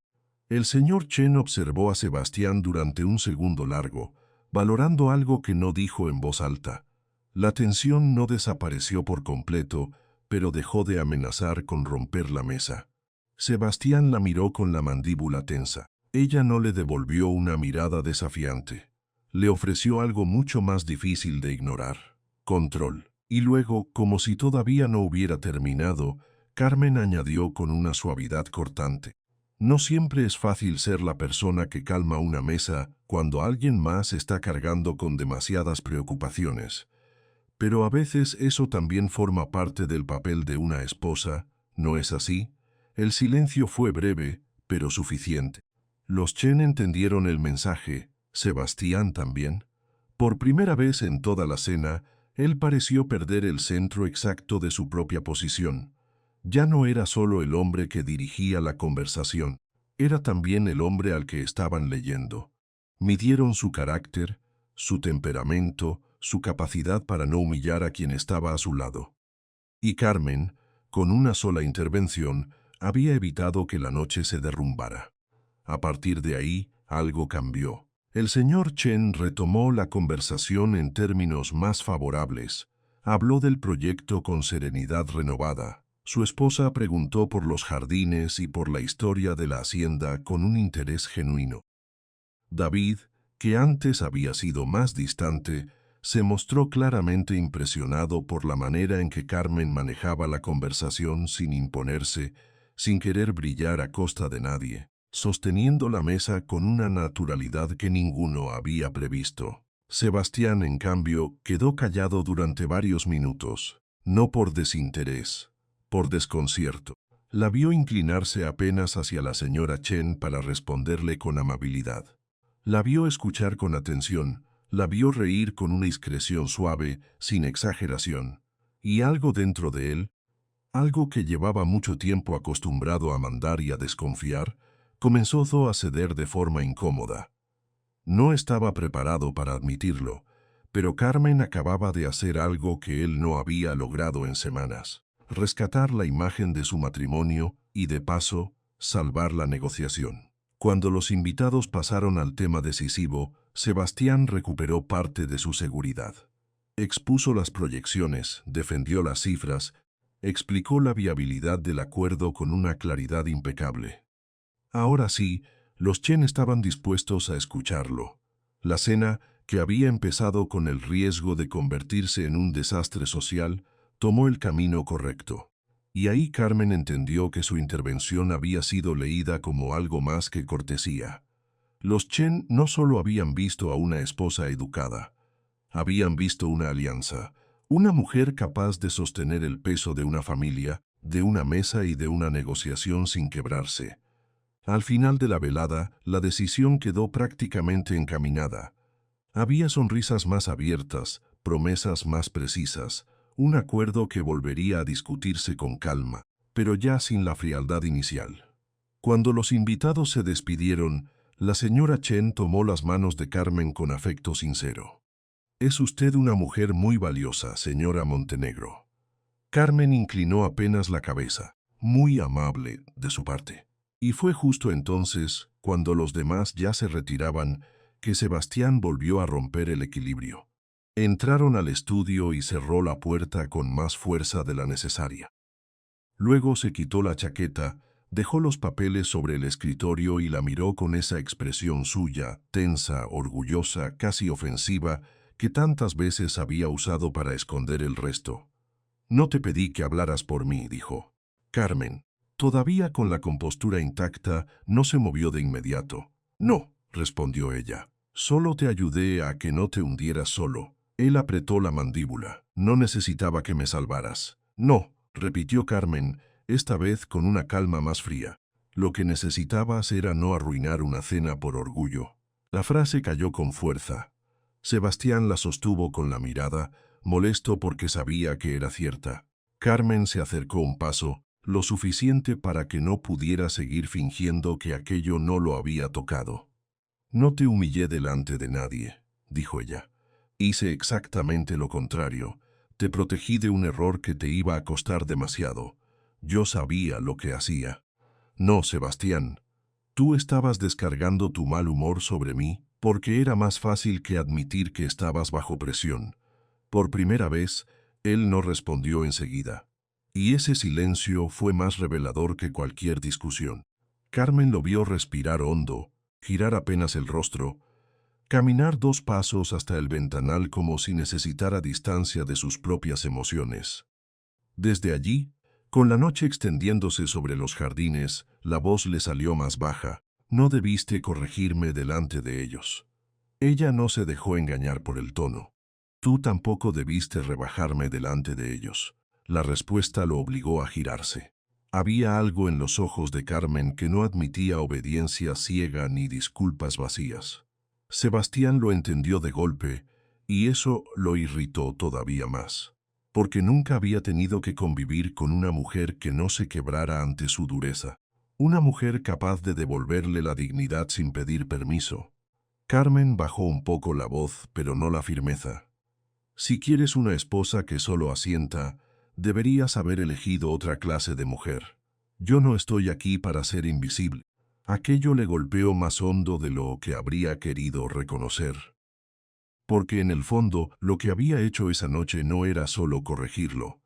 El señor Chen observó a Sebastián durante un segundo largo, valorando algo que no dijo en voz alta. La tensión no desapareció por completo, pero dejó de amenazar con romper la mesa. Sebastián la miró con la mandíbula tensa. Ella no le devolvió una mirada desafiante. Le ofreció algo mucho más difícil de ignorar: control. Y luego, como si todavía no hubiera terminado, Carmen añadió con una suavidad cortante: no siempre es fácil ser la persona que calma una mesa cuando alguien más está cargando con demasiadas preocupaciones. Pero a veces eso también forma parte del papel de una esposa, ¿no es así? El silencio fue breve, pero suficiente. Los Chen entendieron el mensaje, Sebastián también. Por primera vez en toda la cena, él pareció perder el centro exacto de su propia posición. Ya no era solo el hombre que dirigía la conversación, era también el hombre al que estaban leyendo. Midieron su carácter, su temperamento, su capacidad para no humillar a quien estaba a su lado. Y Carmen, con una sola intervención, había evitado que la noche se derrumbara. A partir de ahí, algo cambió. El señor Chen retomó la conversación en términos más favorables. Habló del proyecto con serenidad renovada. Su esposa preguntó por los jardines y por la historia de la hacienda con un interés genuino. David, que antes había sido más distante, se mostró claramente impresionado por la manera en que Carmen manejaba la conversación sin imponerse, sin querer brillar a costa de nadie, sosteniendo la mesa con una naturalidad que ninguno había previsto. Sebastián, en cambio, quedó callado durante varios minutos, no por desinterés, por desconcierto. La vio inclinarse apenas hacia la señora Chen para responderle con amabilidad. La vio escuchar con atención, la vio reír con una discreción suave, sin exageración, y algo dentro de él, algo que llevaba mucho tiempo acostumbrado a mandar y a desconfiar, comenzó a ceder de forma incómoda. No estaba preparado para admitirlo, pero Carmen acababa de hacer algo que él no había logrado en semanas: rescatar la imagen de su matrimonio y, de paso, salvar la negociación. Cuando los invitados pasaron al tema decisivo, Sebastián recuperó parte de su seguridad. Expuso las proyecciones, defendió las cifras, explicó la viabilidad del acuerdo con una claridad impecable. Ahora sí, los Chen estaban dispuestos a escucharlo. La cena, que había empezado con el riesgo de convertirse en un desastre social, tomó el camino correcto. Y ahí Carmen entendió que su intervención había sido leída como algo más que cortesía. Los Chen no solo habían visto a una esposa educada, habían visto una alianza, una mujer capaz de sostener el peso de una familia, de una mesa y de una negociación sin quebrarse. Al final de la velada, la decisión quedó prácticamente encaminada. Había sonrisas más abiertas, promesas más precisas, un acuerdo que volvería a discutirse con calma, pero ya sin la frialdad inicial. Cuando los invitados se despidieron, la señora Chen tomó las manos de Carmen con afecto sincero. «Es usted una mujer muy valiosa, señora Montenegro». Carmen inclinó apenas la cabeza, muy amable de su parte. Y fue justo entonces, cuando los demás ya se retiraban, que Sebastián volvió a romper el equilibrio. Entraron al estudio y cerró la puerta con más fuerza de la necesaria. Luego se quitó la chaqueta, dejó los papeles sobre el escritorio y la miró con esa expresión suya, tensa, orgullosa, casi ofensiva, que tantas veces había usado para esconder el resto. «No te pedí que hablaras por mí», dijo. Carmen, todavía con la compostura intacta, no se movió de inmediato. «No», respondió ella. «Solo te ayudé a que no te hundieras solo». Él apretó la mandíbula. «No necesitaba que me salvaras». «No», repitió Carmen, esta vez con una calma más fría. «Lo que necesitabas era no arruinar una cena por orgullo». La frase cayó con fuerza. Sebastián la sostuvo con la mirada, molesto porque sabía que era cierta. Carmen se acercó un paso, lo suficiente para que no pudiera seguir fingiendo que aquello no lo había tocado. «No te humillé delante de nadie», dijo ella. «Hice exactamente lo contrario. Te protegí de un error que te iba a costar demasiado. Yo sabía lo que hacía». «No, Sebastián. Tú estabas descargando tu mal humor sobre mí porque era más fácil que admitir que estabas bajo presión». Por primera vez, él no respondió enseguida. Y ese silencio fue más revelador que cualquier discusión. Carmen lo vio respirar hondo, girar apenas el rostro, caminar 2 pasos hasta el ventanal como si necesitara distancia de sus propias emociones. Desde allí, con la noche extendiéndose sobre los jardines, la voz le salió más baja. «No debiste corregirme delante de ellos». Ella no se dejó engañar por el tono. «Tú tampoco debiste rebajarme delante de ellos». La respuesta lo obligó a girarse. Había algo en los ojos de Carmen que no admitía obediencia ciega ni disculpas vacías. Sebastián lo entendió de golpe, y eso lo irritó todavía más, porque nunca había tenido que convivir con una mujer que no se quebrara ante su dureza, una mujer capaz de devolverle la dignidad sin pedir permiso. Carmen bajó un poco la voz, pero no la firmeza. «Si quieres una esposa que solo asienta, deberías haber elegido otra clase de mujer. Yo no estoy aquí para ser invisible». Aquello le golpeó más hondo de lo que habría querido reconocer. Porque en el fondo, lo que había hecho esa noche no era solo corregirlo.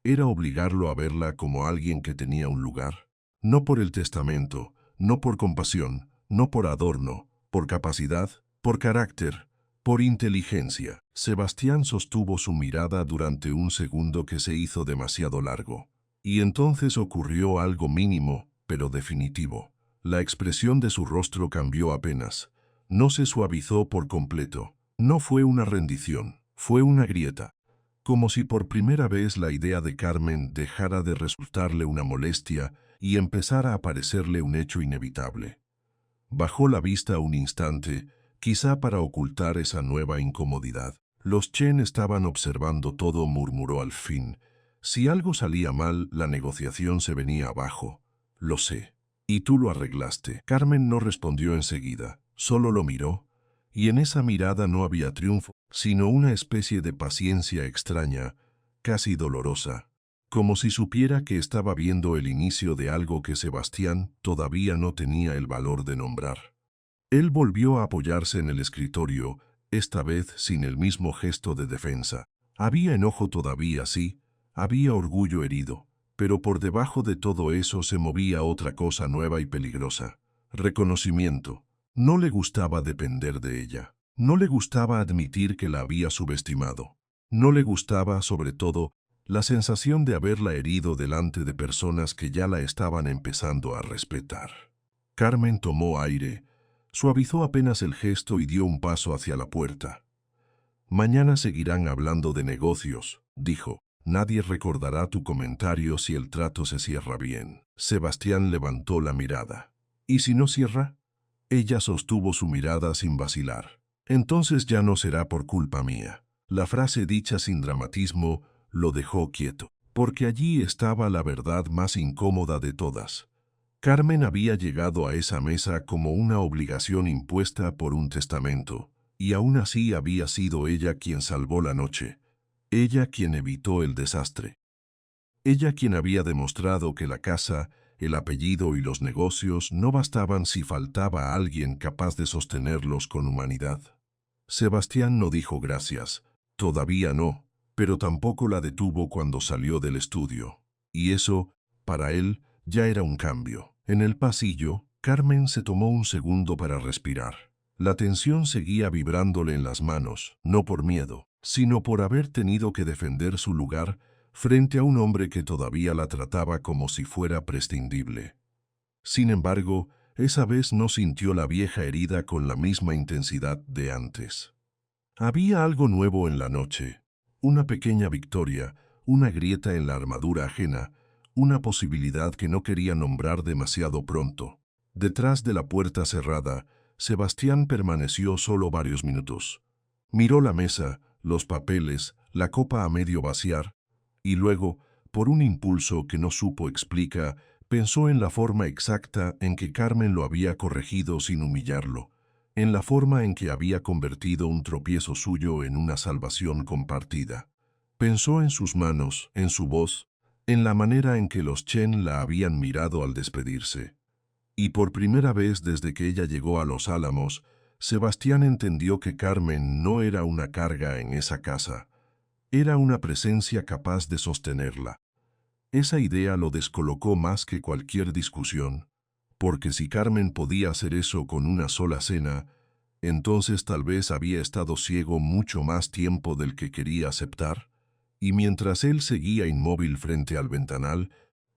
Era obligarlo a verla como alguien que tenía un lugar. No por el testamento, no por compasión, no por adorno, por capacidad, por carácter, por inteligencia. Sebastián sostuvo su mirada durante un segundo que se hizo demasiado largo. Y entonces ocurrió algo mínimo, pero definitivo. La expresión de su rostro cambió apenas. No se suavizó por completo. No fue una rendición, fue una grieta. Como si por primera vez la idea de Carmen dejara de resultarle una molestia y empezara a parecerle un hecho inevitable. Bajó la vista un instante, quizá para ocultar esa nueva incomodidad. «Los Chen estaban observando todo», murmuró al fin. «Si algo salía mal, la negociación se venía abajo. Lo sé. Y tú lo arreglaste». Carmen no respondió enseguida, solo lo miró, y en esa mirada no había triunfo, sino una especie de paciencia extraña, casi dolorosa, como si supiera que estaba viendo el inicio de algo que Sebastián todavía no tenía el valor de nombrar. Él volvió a apoyarse en el escritorio, esta vez sin el mismo gesto de defensa. Había enojo todavía, sí, había orgullo herido, pero por debajo de todo eso se movía otra cosa nueva y peligrosa: reconocimiento. No le gustaba depender de ella. No le gustaba admitir que la había subestimado. No le gustaba, sobre todo, la sensación de haberla herido delante de personas que ya la estaban empezando a respetar. Carmen tomó aire, suavizó apenas el gesto y dio un paso hacia la puerta. «Mañana seguirán hablando de negocios», dijo. «Nadie recordará tu comentario si el trato se cierra bien». Sebastián levantó la mirada. «¿Y si no cierra?». Ella sostuvo su mirada sin vacilar. «Entonces ya no será por culpa mía». La frase dicha sin dramatismo lo dejó quieto. porque allí estaba la verdad más incómoda de todas. Carmen había llegado a esa mesa como una obligación impuesta por un testamento, y aún así había sido ella quien salvó la noche, ella quien evitó el desastre. Ella quien había demostrado que la casa, el apellido y los negocios no bastaban si faltaba alguien capaz de sostenerlos con humanidad. Sebastián no dijo gracias, todavía no, pero tampoco la detuvo cuando salió del estudio. Y eso, para él, ya era un cambio. En el pasillo, Carmen se tomó un segundo para respirar. La tensión seguía vibrándole en las manos, no por miedo, sino por haber tenido que defender su lugar frente a un hombre que todavía la trataba como si fuera prescindible. Sin embargo, esa vez no sintió la vieja herida con la misma intensidad de antes. Había algo nuevo en la noche, una pequeña victoria, una grieta en la armadura ajena, una posibilidad que no quería nombrar demasiado pronto. Detrás de la puerta cerrada, Sebastián permaneció solo varios minutos. Miró la mesa, los papeles, la copa a medio vaciar, y luego, por un impulso que no supo explicar, pensó en la forma exacta en que Carmen lo había corregido sin humillarlo, en la forma en que había convertido un tropiezo suyo en una salvación compartida. Pensó en sus manos, en su voz, en la manera en que los Chen la habían mirado al despedirse. Y por primera vez desde que ella llegó a Los Álamos, Sebastián entendió que Carmen no era una carga en esa casa, era una presencia capaz de sostenerla. Esa idea lo descolocó más que cualquier discusión, porque si Carmen podía hacer eso con una sola cena, entonces tal vez había estado ciego mucho más tiempo del que quería aceptar, y mientras él seguía inmóvil frente al ventanal,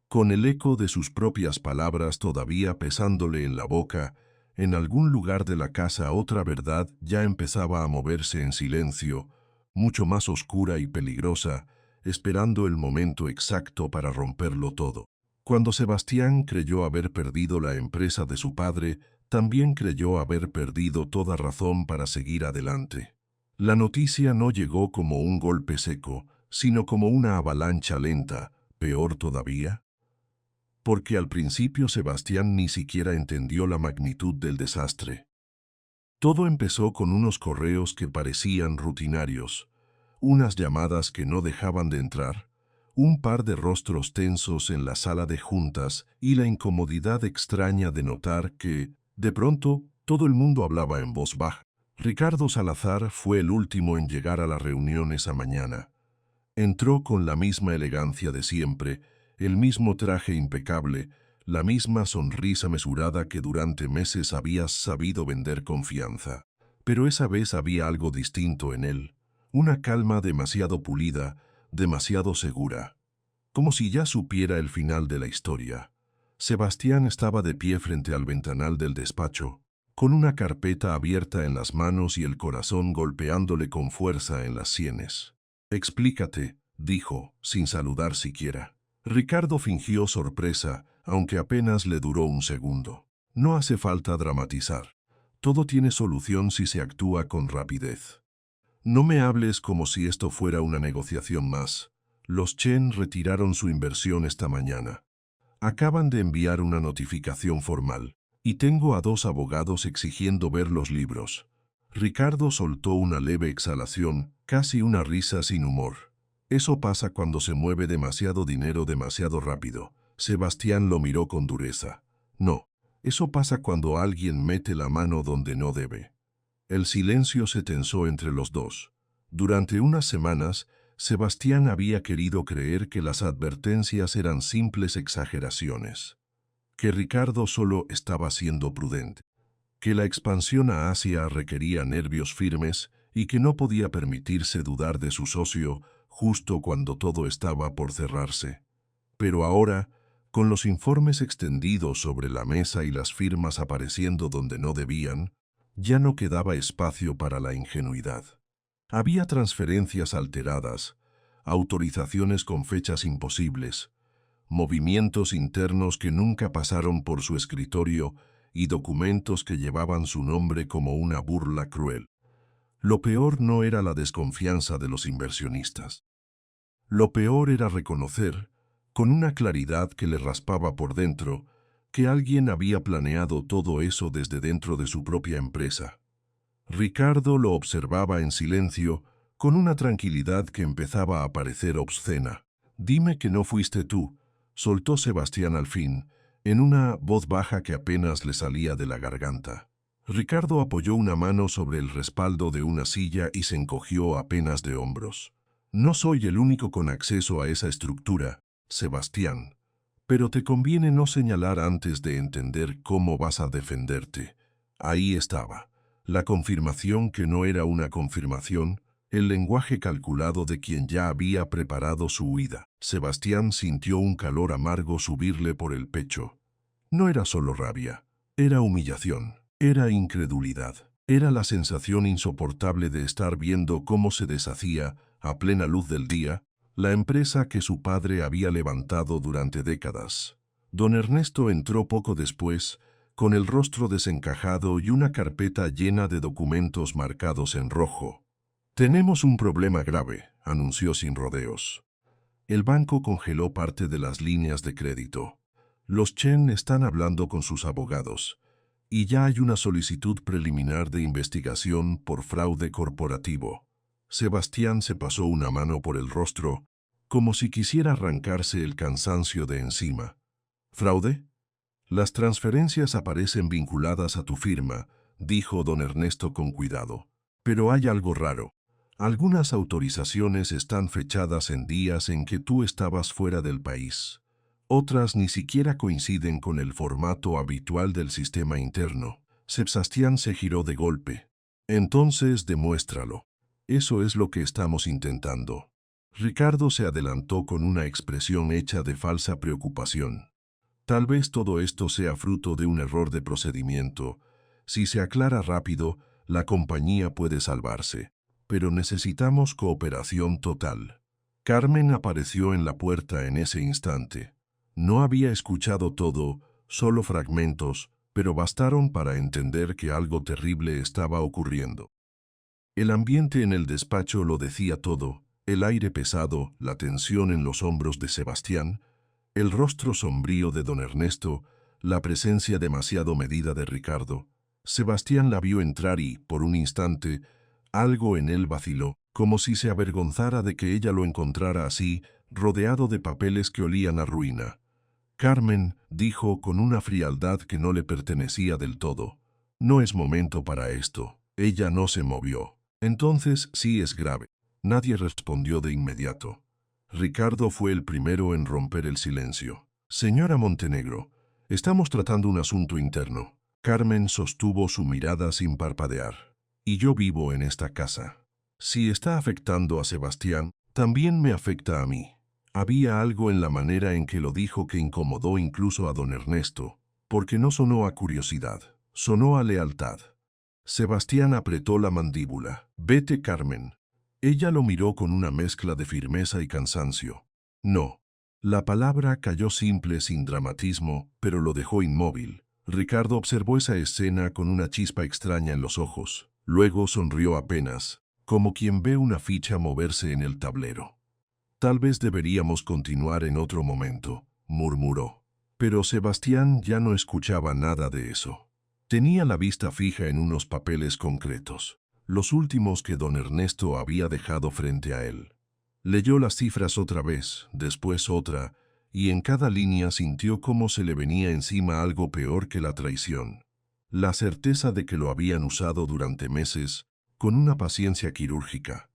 con el eco de sus propias palabras todavía pesándole en la boca, en algún lugar de la casa otra verdad ya empezaba a moverse en silencio, mucho más oscura y peligrosa, esperando el momento exacto para romperlo todo. Cuando Sebastián creyó haber perdido la empresa de su padre, también creyó haber perdido toda razón para seguir adelante. La noticia no llegó como un golpe seco, sino como una avalancha lenta, peor todavía, porque al principio Sebastián ni siquiera entendió la magnitud del desastre. Todo empezó con unos correos que parecían rutinarios, unas llamadas que no dejaban de entrar, un par de rostros tensos en la sala de juntas y la incomodidad extraña de notar que, de pronto, todo el mundo hablaba en voz baja. Ricardo Salazar fue el último en llegar a la reunión esa mañana. Entró con la misma elegancia de siempre, el mismo traje impecable, la misma sonrisa mesurada que durante meses había sabido vender confianza. Pero esa vez había algo distinto en él, una calma demasiado pulida, demasiado segura, como si ya supiera el final de la historia. Sebastián estaba de pie frente al ventanal del despacho, con una carpeta abierta en las manos y el corazón golpeándole con fuerza en las sienes. «Explícate», dijo, sin saludar siquiera. Ricardo fingió sorpresa, aunque apenas le duró un segundo. «No hace falta dramatizar. Todo tiene solución si se actúa con rapidez. No me hables como si esto fuera una negociación más. Los Chen retiraron su inversión esta mañana. Acaban de enviar una notificación formal, y tengo a 2 abogados exigiendo ver los libros». Ricardo soltó una leve exhalación, casi una risa sin humor. Eso pasa cuando se mueve demasiado dinero demasiado rápido. Sebastián lo miró con dureza. No, eso pasa cuando alguien mete la mano donde no debe. El silencio se tensó entre los dos. Durante unas semanas, Sebastián había querido creer que las advertencias eran simples exageraciones, que Ricardo solo estaba siendo prudente, que la expansión a Asia requería nervios firmes y que no podía permitirse dudar de su socio justo cuando todo estaba por cerrarse. Pero ahora, con los informes extendidos sobre la mesa y las firmas apareciendo donde no debían, ya no quedaba espacio para la ingenuidad. Había transferencias alteradas, autorizaciones con fechas imposibles, movimientos internos que nunca pasaron por su escritorio y documentos que llevaban su nombre como una burla cruel. Lo peor no era la desconfianza de los inversionistas. Lo peor era reconocer, con una claridad que le raspaba por dentro, que alguien había planeado todo eso desde dentro de su propia empresa. Ricardo lo observaba en silencio, con una tranquilidad que empezaba a parecer obscena. «Dime que no fuiste tú», soltó Sebastián al fin, en una voz baja que apenas le salía de la garganta. Ricardo apoyó una mano sobre el respaldo de una silla y se encogió apenas de hombros. «No soy el único con acceso a esa estructura, Sebastián, pero te conviene no señalar antes de entender cómo vas a defenderte». Ahí estaba. La confirmación que no era una confirmación, el lenguaje calculado de quien ya había preparado su huida. Sebastián sintió un calor amargo subirle por el pecho. No era solo rabia, era humillación, era incredulidad, era la sensación insoportable de estar viendo cómo se deshacía, a plena luz del día, la empresa que su padre había levantado durante décadas. Don Ernesto entró poco después, con el rostro desencajado y una carpeta llena de documentos marcados en rojo. «Tenemos un problema grave», anunció sin rodeos. El banco congeló parte de las líneas de crédito. Los Chen están hablando con sus abogados, y ya hay una solicitud preliminar de investigación por fraude corporativo. Sebastián se pasó una mano por el rostro, como si quisiera arrancarse el cansancio de encima. «¿Fraude? Las transferencias aparecen vinculadas a tu firma», dijo don Ernesto con cuidado. «Pero hay algo raro. Algunas autorizaciones están fechadas en días en que tú estabas fuera del país. Otras ni siquiera coinciden con el formato habitual del sistema interno». Sebastián se giró de golpe. «Entonces demuéstralo. Eso es lo que estamos intentando». Ricardo se adelantó con una expresión hecha de falsa preocupación. «Tal vez todo esto sea fruto de un error de procedimiento. Si se aclara rápido, la compañía puede salvarse. Pero necesitamos cooperación total». Carmen apareció en la puerta en ese instante. No había escuchado todo, solo fragmentos, pero bastaron para entender que algo terrible estaba ocurriendo. El ambiente en el despacho lo decía todo, el aire pesado, la tensión en los hombros de Sebastián, el rostro sombrío de don Ernesto, la presencia demasiado medida de Ricardo. Sebastián la vio entrar y, por un instante, algo en él vaciló, como si se avergonzara de que ella lo encontrara así, rodeado de papeles que olían a ruina. «Carmen», dijo con una frialdad que no le pertenecía del todo, «no es momento para esto». Ella no se movió. «Entonces sí es grave». Nadie respondió de inmediato. Ricardo fue el primero en romper el silencio. «Señora Montenegro, estamos tratando un asunto interno». Carmen sostuvo su mirada sin parpadear. «Y yo vivo en esta casa. Si está afectando a Sebastián, también me afecta a mí». Había algo en la manera en que lo dijo que incomodó incluso a don Ernesto, porque no sonó a curiosidad, sonó a lealtad. Sebastián apretó la mandíbula. «Vete, Carmen». Ella lo miró con una mezcla de firmeza y cansancio. «No». La palabra cayó simple sin dramatismo, pero lo dejó inmóvil. Ricardo observó esa escena con una chispa extraña en los ojos. Luego sonrió apenas, como quien ve una ficha moverse en el tablero. «Tal vez deberíamos continuar en otro momento», murmuró. Pero Sebastián ya no escuchaba nada de eso. Tenía la vista fija en unos papeles concretos, los últimos que don Ernesto había dejado frente a él. Leyó las cifras otra vez, después otra, y en cada línea sintió cómo se le venía encima algo peor que la traición. La certeza de que lo habían usado durante meses, con una paciencia quirúrgica.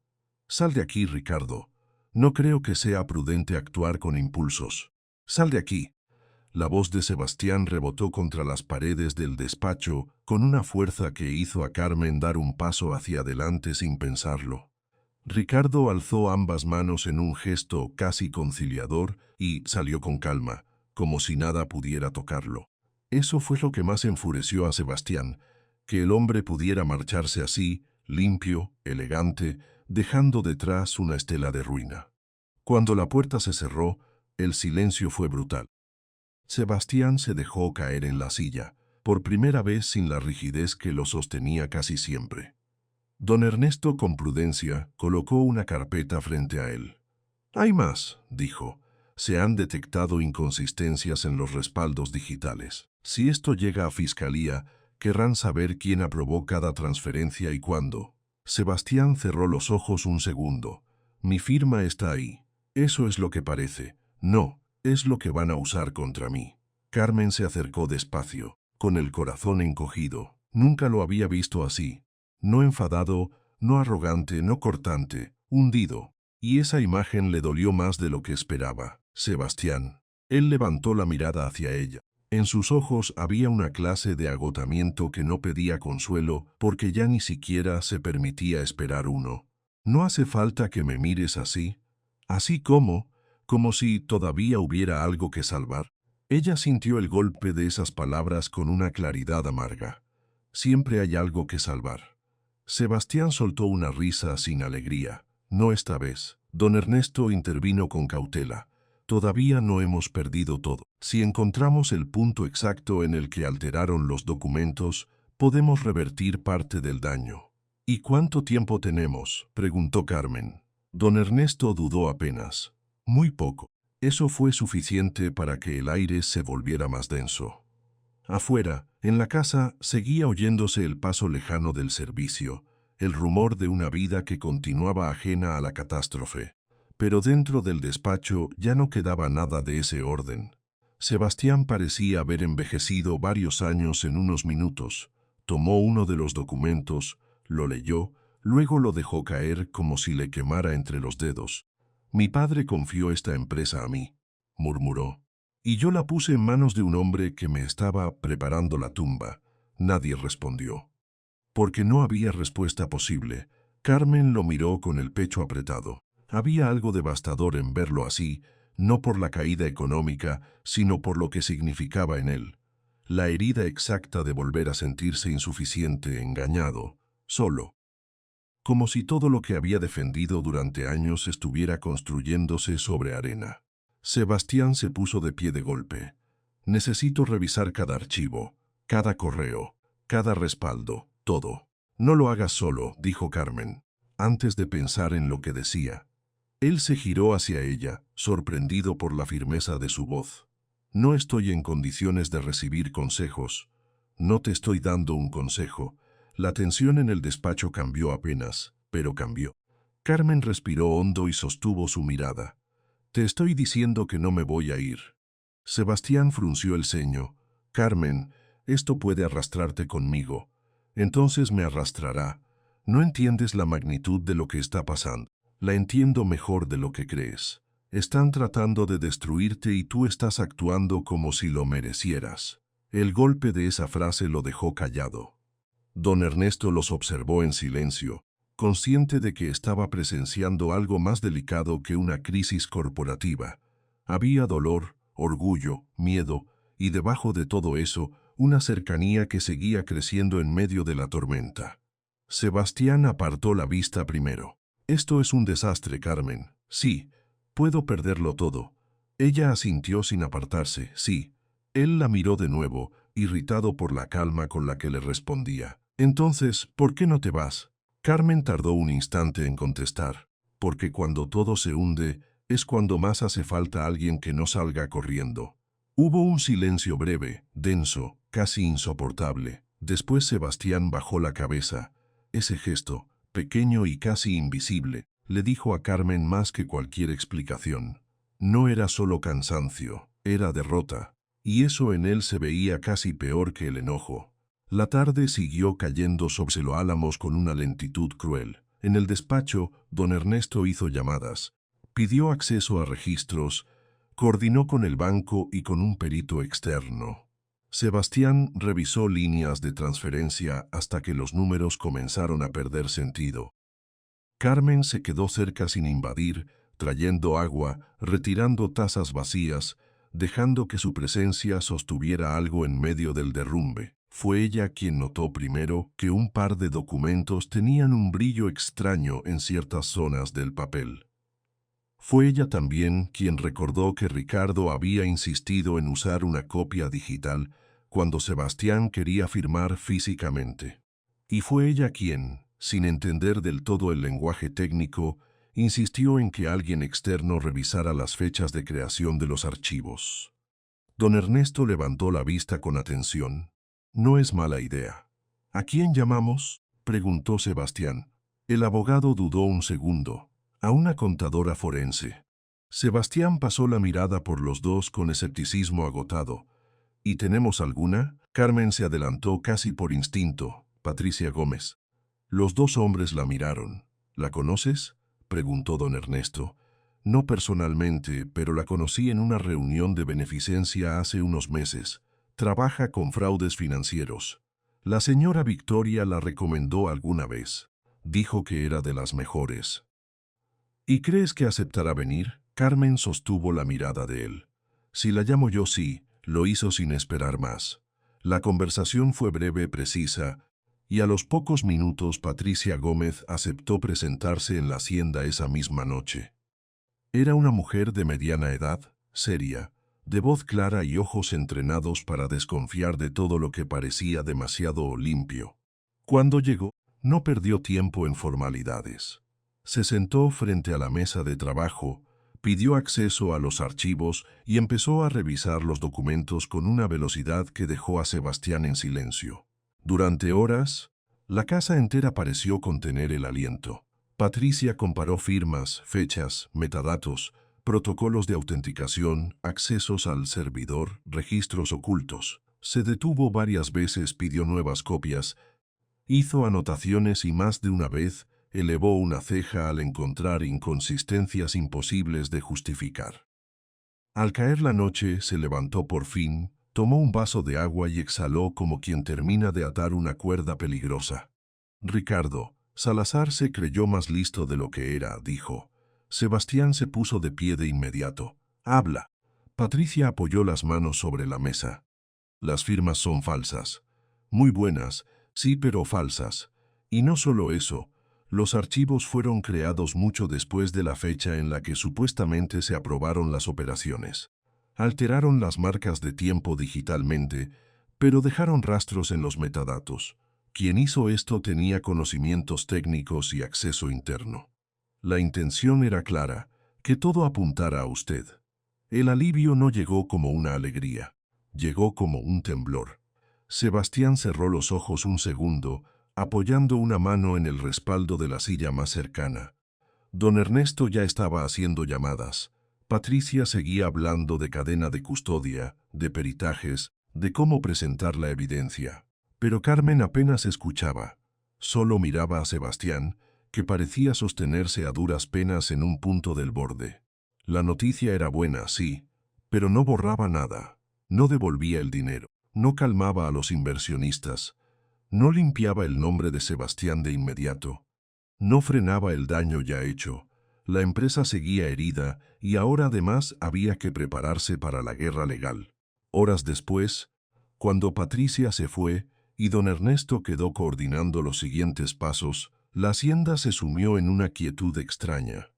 «Sal de aquí, Ricardo. No creo que sea prudente actuar con impulsos. Sal de aquí». La voz de Sebastián rebotó contra las paredes del despacho con una fuerza que hizo a Carmen dar un paso hacia adelante sin pensarlo. Ricardo alzó ambas manos en un gesto casi conciliador y salió con calma, como si nada pudiera tocarlo. Eso fue lo que más enfureció a Sebastián, que el hombre pudiera marcharse así, limpio, elegante, dejando detrás una estela de ruina. Cuando la puerta se cerró, el silencio fue brutal. Sebastián se dejó caer en la silla, por primera vez sin la rigidez que lo sostenía casi siempre. Don Ernesto, con prudencia, colocó una carpeta frente a él. Hay más, dijo. Se han detectado inconsistencias en los respaldos digitales. Si esto llega a Fiscalía, querrán saber quién aprobó cada transferencia y cuándo. Sebastián cerró los ojos un segundo. Mi firma está ahí. Eso es lo que parece. No, es lo que van a usar contra mí. Carmen se acercó despacio, con el corazón encogido. Nunca lo había visto así. No enfadado, no arrogante, no cortante, hundido. Y esa imagen le dolió más de lo que esperaba. Sebastián. Él levantó la mirada hacia ella. En sus ojos había una clase de agotamiento que no pedía consuelo porque ya ni siquiera se permitía esperar uno. No hace falta que me mires así. Así como si todavía hubiera algo que salvar. Ella sintió el golpe de esas palabras con una claridad amarga. Siempre hay algo que salvar. Sebastián soltó una risa sin alegría. No esta vez. Don Ernesto intervino con cautela. Todavía no hemos perdido todo. Si encontramos el punto exacto en el que alteraron los documentos, podemos revertir parte del daño. ¿Y cuánto tiempo tenemos?, preguntó Carmen. Don Ernesto dudó apenas. Muy poco. Eso fue suficiente para que el aire se volviera más denso. Afuera, en la casa, seguía oyéndose el paso lejano del servicio, el rumor de una vida que continuaba ajena a la catástrofe. Pero dentro del despacho ya no quedaba nada de ese orden. Sebastián parecía haber envejecido varios años en unos minutos. Tomó uno de los documentos, lo leyó, luego lo dejó caer como si le quemara entre los dedos. Mi padre confió esta empresa a mí, murmuró. Y yo la puse en manos de un hombre que me estaba preparando la tumba. Nadie respondió. Porque no había respuesta posible. Carmen lo miró con el pecho apretado. Había algo devastador en verlo así, no por la caída económica, sino por lo que significaba en él. La herida exacta de volver a sentirse insuficiente, engañado, solo. Como si todo lo que había defendido durante años estuviera construyéndose sobre arena. Sebastián se puso de pie de golpe. Necesito revisar cada archivo, cada correo, cada respaldo, todo. No lo hagas solo, dijo Carmen, antes de pensar en lo que decía. Él se giró hacia ella, sorprendido por la firmeza de su voz. No estoy en condiciones de recibir consejos. No te estoy dando un consejo. La tensión en el despacho cambió apenas, pero cambió. Carmen respiró hondo y sostuvo su mirada. Te estoy diciendo que no me voy a ir. Sebastián frunció el ceño. Carmen, esto puede arrastrarte conmigo. Entonces me arrastrará. No entiendes la magnitud de lo que está pasando. La entiendo mejor de lo que crees. Están tratando de destruirte y tú estás actuando como si lo merecieras. El golpe de esa frase lo dejó callado. Don Ernesto los observó en silencio, consciente de que estaba presenciando algo más delicado que una crisis corporativa. Había dolor, orgullo, miedo, y debajo de todo eso, una cercanía que seguía creciendo en medio de la tormenta. Sebastián apartó la vista primero. Esto es un desastre, Carmen. Sí, puedo perderlo todo. Ella asintió sin apartarse, sí. Él la miró de nuevo, irritado por la calma con la que le respondía. Entonces, ¿por qué no te vas? Carmen tardó un instante en contestar. Porque cuando todo se hunde, es cuando más hace falta alguien que no salga corriendo. Hubo un silencio breve, denso, casi insoportable. Después Sebastián bajó la cabeza. Ese gesto, pequeño y casi invisible, le dijo a Carmen más que cualquier explicación. No era solo cansancio, era derrota, y eso en él se veía casi peor que el enojo. La tarde siguió cayendo sobre los álamos con una lentitud cruel. En el despacho, don Ernesto hizo llamadas, pidió acceso a registros, coordinó con el banco y con un perito externo. Sebastián revisó líneas de transferencia hasta que los números comenzaron a perder sentido. Carmen se quedó cerca sin invadir, trayendo agua, retirando tazas vacías, dejando que su presencia sostuviera algo en medio del derrumbe. Fue ella quien notó primero que un par de documentos tenían un brillo extraño en ciertas zonas del papel. Fue ella también quien recordó que Ricardo había insistido en usar una copia digital cuando Sebastián quería firmar físicamente. Y fue ella quien, sin entender del todo el lenguaje técnico, Insistió en que alguien externo revisara las fechas de creación de los archivos. Don Ernesto levantó la vista con atención. No es mala idea. ¿A quién llamamos?, preguntó Sebastián. El abogado dudó un segundo. A una contadora forense. Sebastián pasó la mirada por los dos con escepticismo agotado. ¿Y tenemos alguna? Carmen se adelantó casi por instinto. Patricia Gómez. Los dos hombres la miraron. ¿La conoces?, preguntó don Ernesto. No personalmente, pero la conocí en una reunión de beneficencia hace unos meses. Trabaja con fraudes financieros. La señora Victoria la recomendó alguna vez. Dijo que era de las mejores. ¿Y crees que aceptará venir? Carmen sostuvo la mirada de él. Si la llamo yo, sí, lo hizo sin esperar más. La conversación fue breve, precisa, y a los pocos minutos Patricia Gómez aceptó presentarse en la hacienda esa misma noche. Era una mujer de mediana edad, seria, de voz clara y ojos entrenados para desconfiar de todo lo que parecía demasiado limpio. Cuando llegó, no perdió tiempo en formalidades. Se sentó frente a la mesa de trabajo, pidió acceso a los archivos y empezó a revisar los documentos con una velocidad que dejó a Sebastián en silencio. Durante horas, la casa entera pareció contener el aliento. Patricia comparó firmas, fechas, metadatos, protocolos de autenticación, accesos al servidor, registros ocultos. Se detuvo varias veces, pidió nuevas copias, hizo anotaciones y más de una vez elevó una ceja al encontrar inconsistencias imposibles de justificar. Al caer la noche, se levantó por fin, tomó un vaso de agua y exhaló como quien termina de atar una cuerda peligrosa. Ricardo, Salazar se creyó más listo de lo que era, dijo. Sebastián se puso de pie de inmediato. Habla. Patricia apoyó las manos sobre la mesa. Las firmas son falsas. Muy buenas, sí, pero falsas. Y no solo eso, los archivos fueron creados mucho después de la fecha en la que supuestamente se aprobaron las operaciones. Alteraron las marcas de tiempo digitalmente, pero dejaron rastros en los metadatos. Quien hizo esto tenía conocimientos técnicos y acceso interno. La intención era clara, que todo apuntara a usted. El alivio no llegó como una alegría, llegó como un temblor. Sebastián cerró los ojos un segundo, apoyando una mano en el respaldo de la silla más cercana. Don Ernesto ya estaba haciendo llamadas. Patricia seguía hablando de cadena de custodia, de peritajes, de cómo presentar la evidencia. Pero Carmen apenas escuchaba. Solo miraba a Sebastián, que parecía sostenerse a duras penas en un punto del borde. La noticia era buena, sí, pero no borraba nada. No devolvía el dinero, no calmaba a los inversionistas, no limpiaba el nombre de Sebastián de inmediato, no frenaba el daño ya hecho. La empresa seguía herida y ahora además había que prepararse para la guerra legal. Horas después, cuando Patricia se fue y don Ernesto quedó coordinando los siguientes pasos, la hacienda se sumió en una quietud extraña.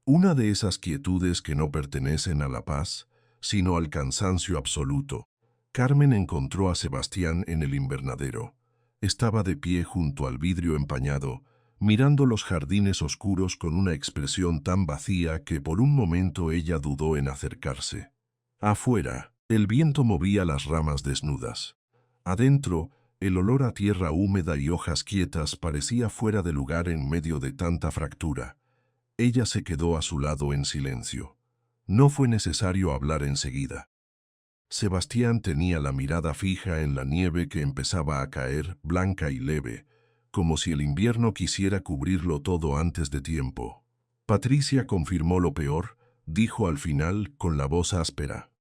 Una de esas quietudes que no pertenecen a la paz, sino al cansancio absoluto. Carmen encontró a Sebastián en el invernadero. Estaba de pie junto al vidrio empañado, mirando los jardines oscuros con una expresión tan vacía que por un momento ella dudó en acercarse. Afuera, el viento movía las ramas desnudas. Adentro, el olor a tierra húmeda y hojas quietas parecía fuera de lugar en medio de tanta fractura. Ella se quedó a su lado en silencio. No fue necesario hablar enseguida. Sebastián tenía la mirada fija en la nieve que empezaba a caer, blanca y leve, como si el invierno quisiera cubrirlo todo antes de tiempo. Patricia confirmó lo peor, dijo al final con la voz áspera.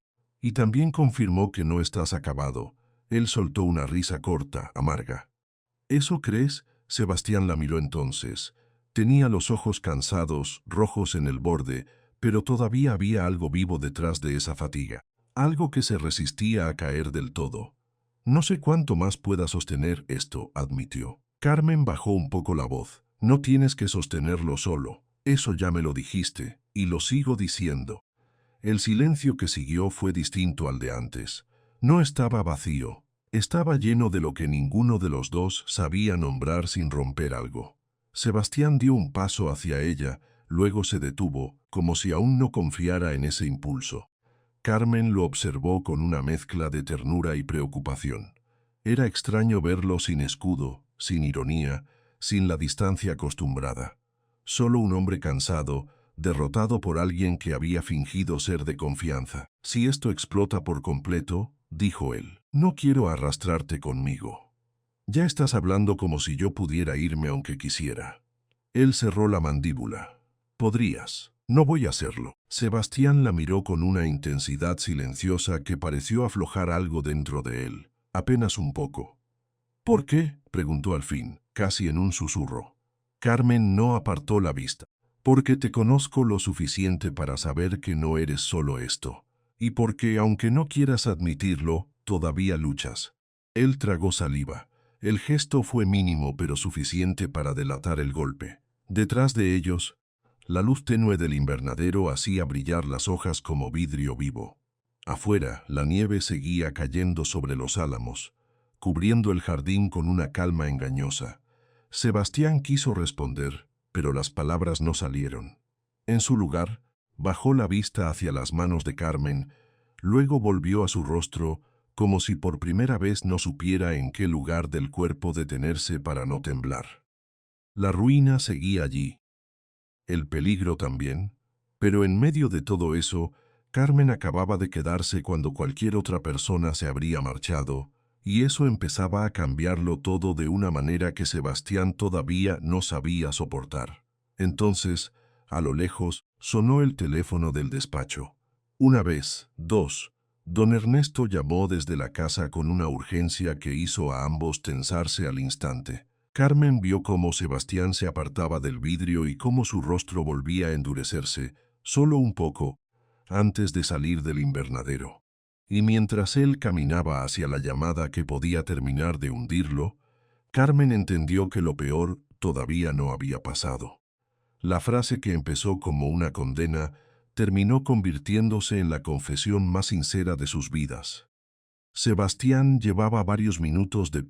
Y también confirmó que no estás acabado. Él soltó una risa corta, amarga. ¿Eso crees? Sebastián la miró entonces. Tenía los ojos cansados, rojos en el borde, pero todavía había algo vivo detrás de esa fatiga. Algo que se resistía a caer del todo. No sé cuánto más pueda sostener esto, admitió. Carmen bajó un poco la voz. No tienes que sostenerlo solo. Eso ya me lo dijiste, y lo sigo diciendo. El silencio que siguió fue distinto al de antes. No estaba vacío. Estaba lleno de lo que ninguno de los dos sabía nombrar sin romper algo. Sebastián dio un paso hacia ella, Luego se detuvo, como si aún no confiara en ese impulso. Carmen lo observó con una mezcla de ternura y preocupación. Era extraño verlo sin escudo, sin ironía, sin la distancia acostumbrada. Solo un hombre cansado, derrotado por alguien que había fingido ser de confianza. «Si esto explota por completo», dijo él, «no quiero arrastrarte conmigo. Ya estás hablando como si yo pudiera irme aunque quisiera». Él cerró la mandíbula. «Podrías. No voy a hacerlo». Sebastián la miró con una intensidad silenciosa que pareció aflojar algo dentro de él, apenas un poco. «¿Por qué?», preguntó al fin, casi en un susurro. Carmen no apartó la vista. «Porque te conozco lo suficiente para saber que no eres solo esto. Y porque, aunque no quieras admitirlo, todavía luchas». Él tragó saliva. El gesto fue mínimo pero suficiente para delatar el golpe. Detrás de ellos, la luz tenue del invernadero hacía brillar las hojas como vidrio vivo. Afuera, la nieve seguía cayendo sobre los álamos, cubriendo el jardín con una calma engañosa. Sebastián quiso responder, pero las palabras no salieron. En su lugar, bajó la vista hacia las manos de Carmen, luego volvió a su rostro, como si por primera vez no supiera en qué lugar del cuerpo detenerse para no temblar. La ruina seguía allí. El peligro también, pero en medio de todo eso, Carmen acababa de quedarse cuando cualquier otra persona se habría marchado, y eso empezaba a cambiarlo todo de una manera que Sebastián todavía no sabía soportar. Entonces, a lo lejos, sonó el teléfono del despacho. Una vez, dos, don Ernesto llamó desde la casa con una urgencia que hizo a ambos tensarse al instante. Carmen vio cómo Sebastián se apartaba del vidrio y cómo su rostro volvía a endurecerse, solo un poco, antes de salir del invernadero. Y mientras él caminaba hacia la llamada que podía terminar de hundirlo, Carmen entendió que lo peor todavía no había pasado. La frase que empezó como una condena terminó convirtiéndose en la confesión más sincera de sus vidas. Sebastián llevaba varios minutos de pie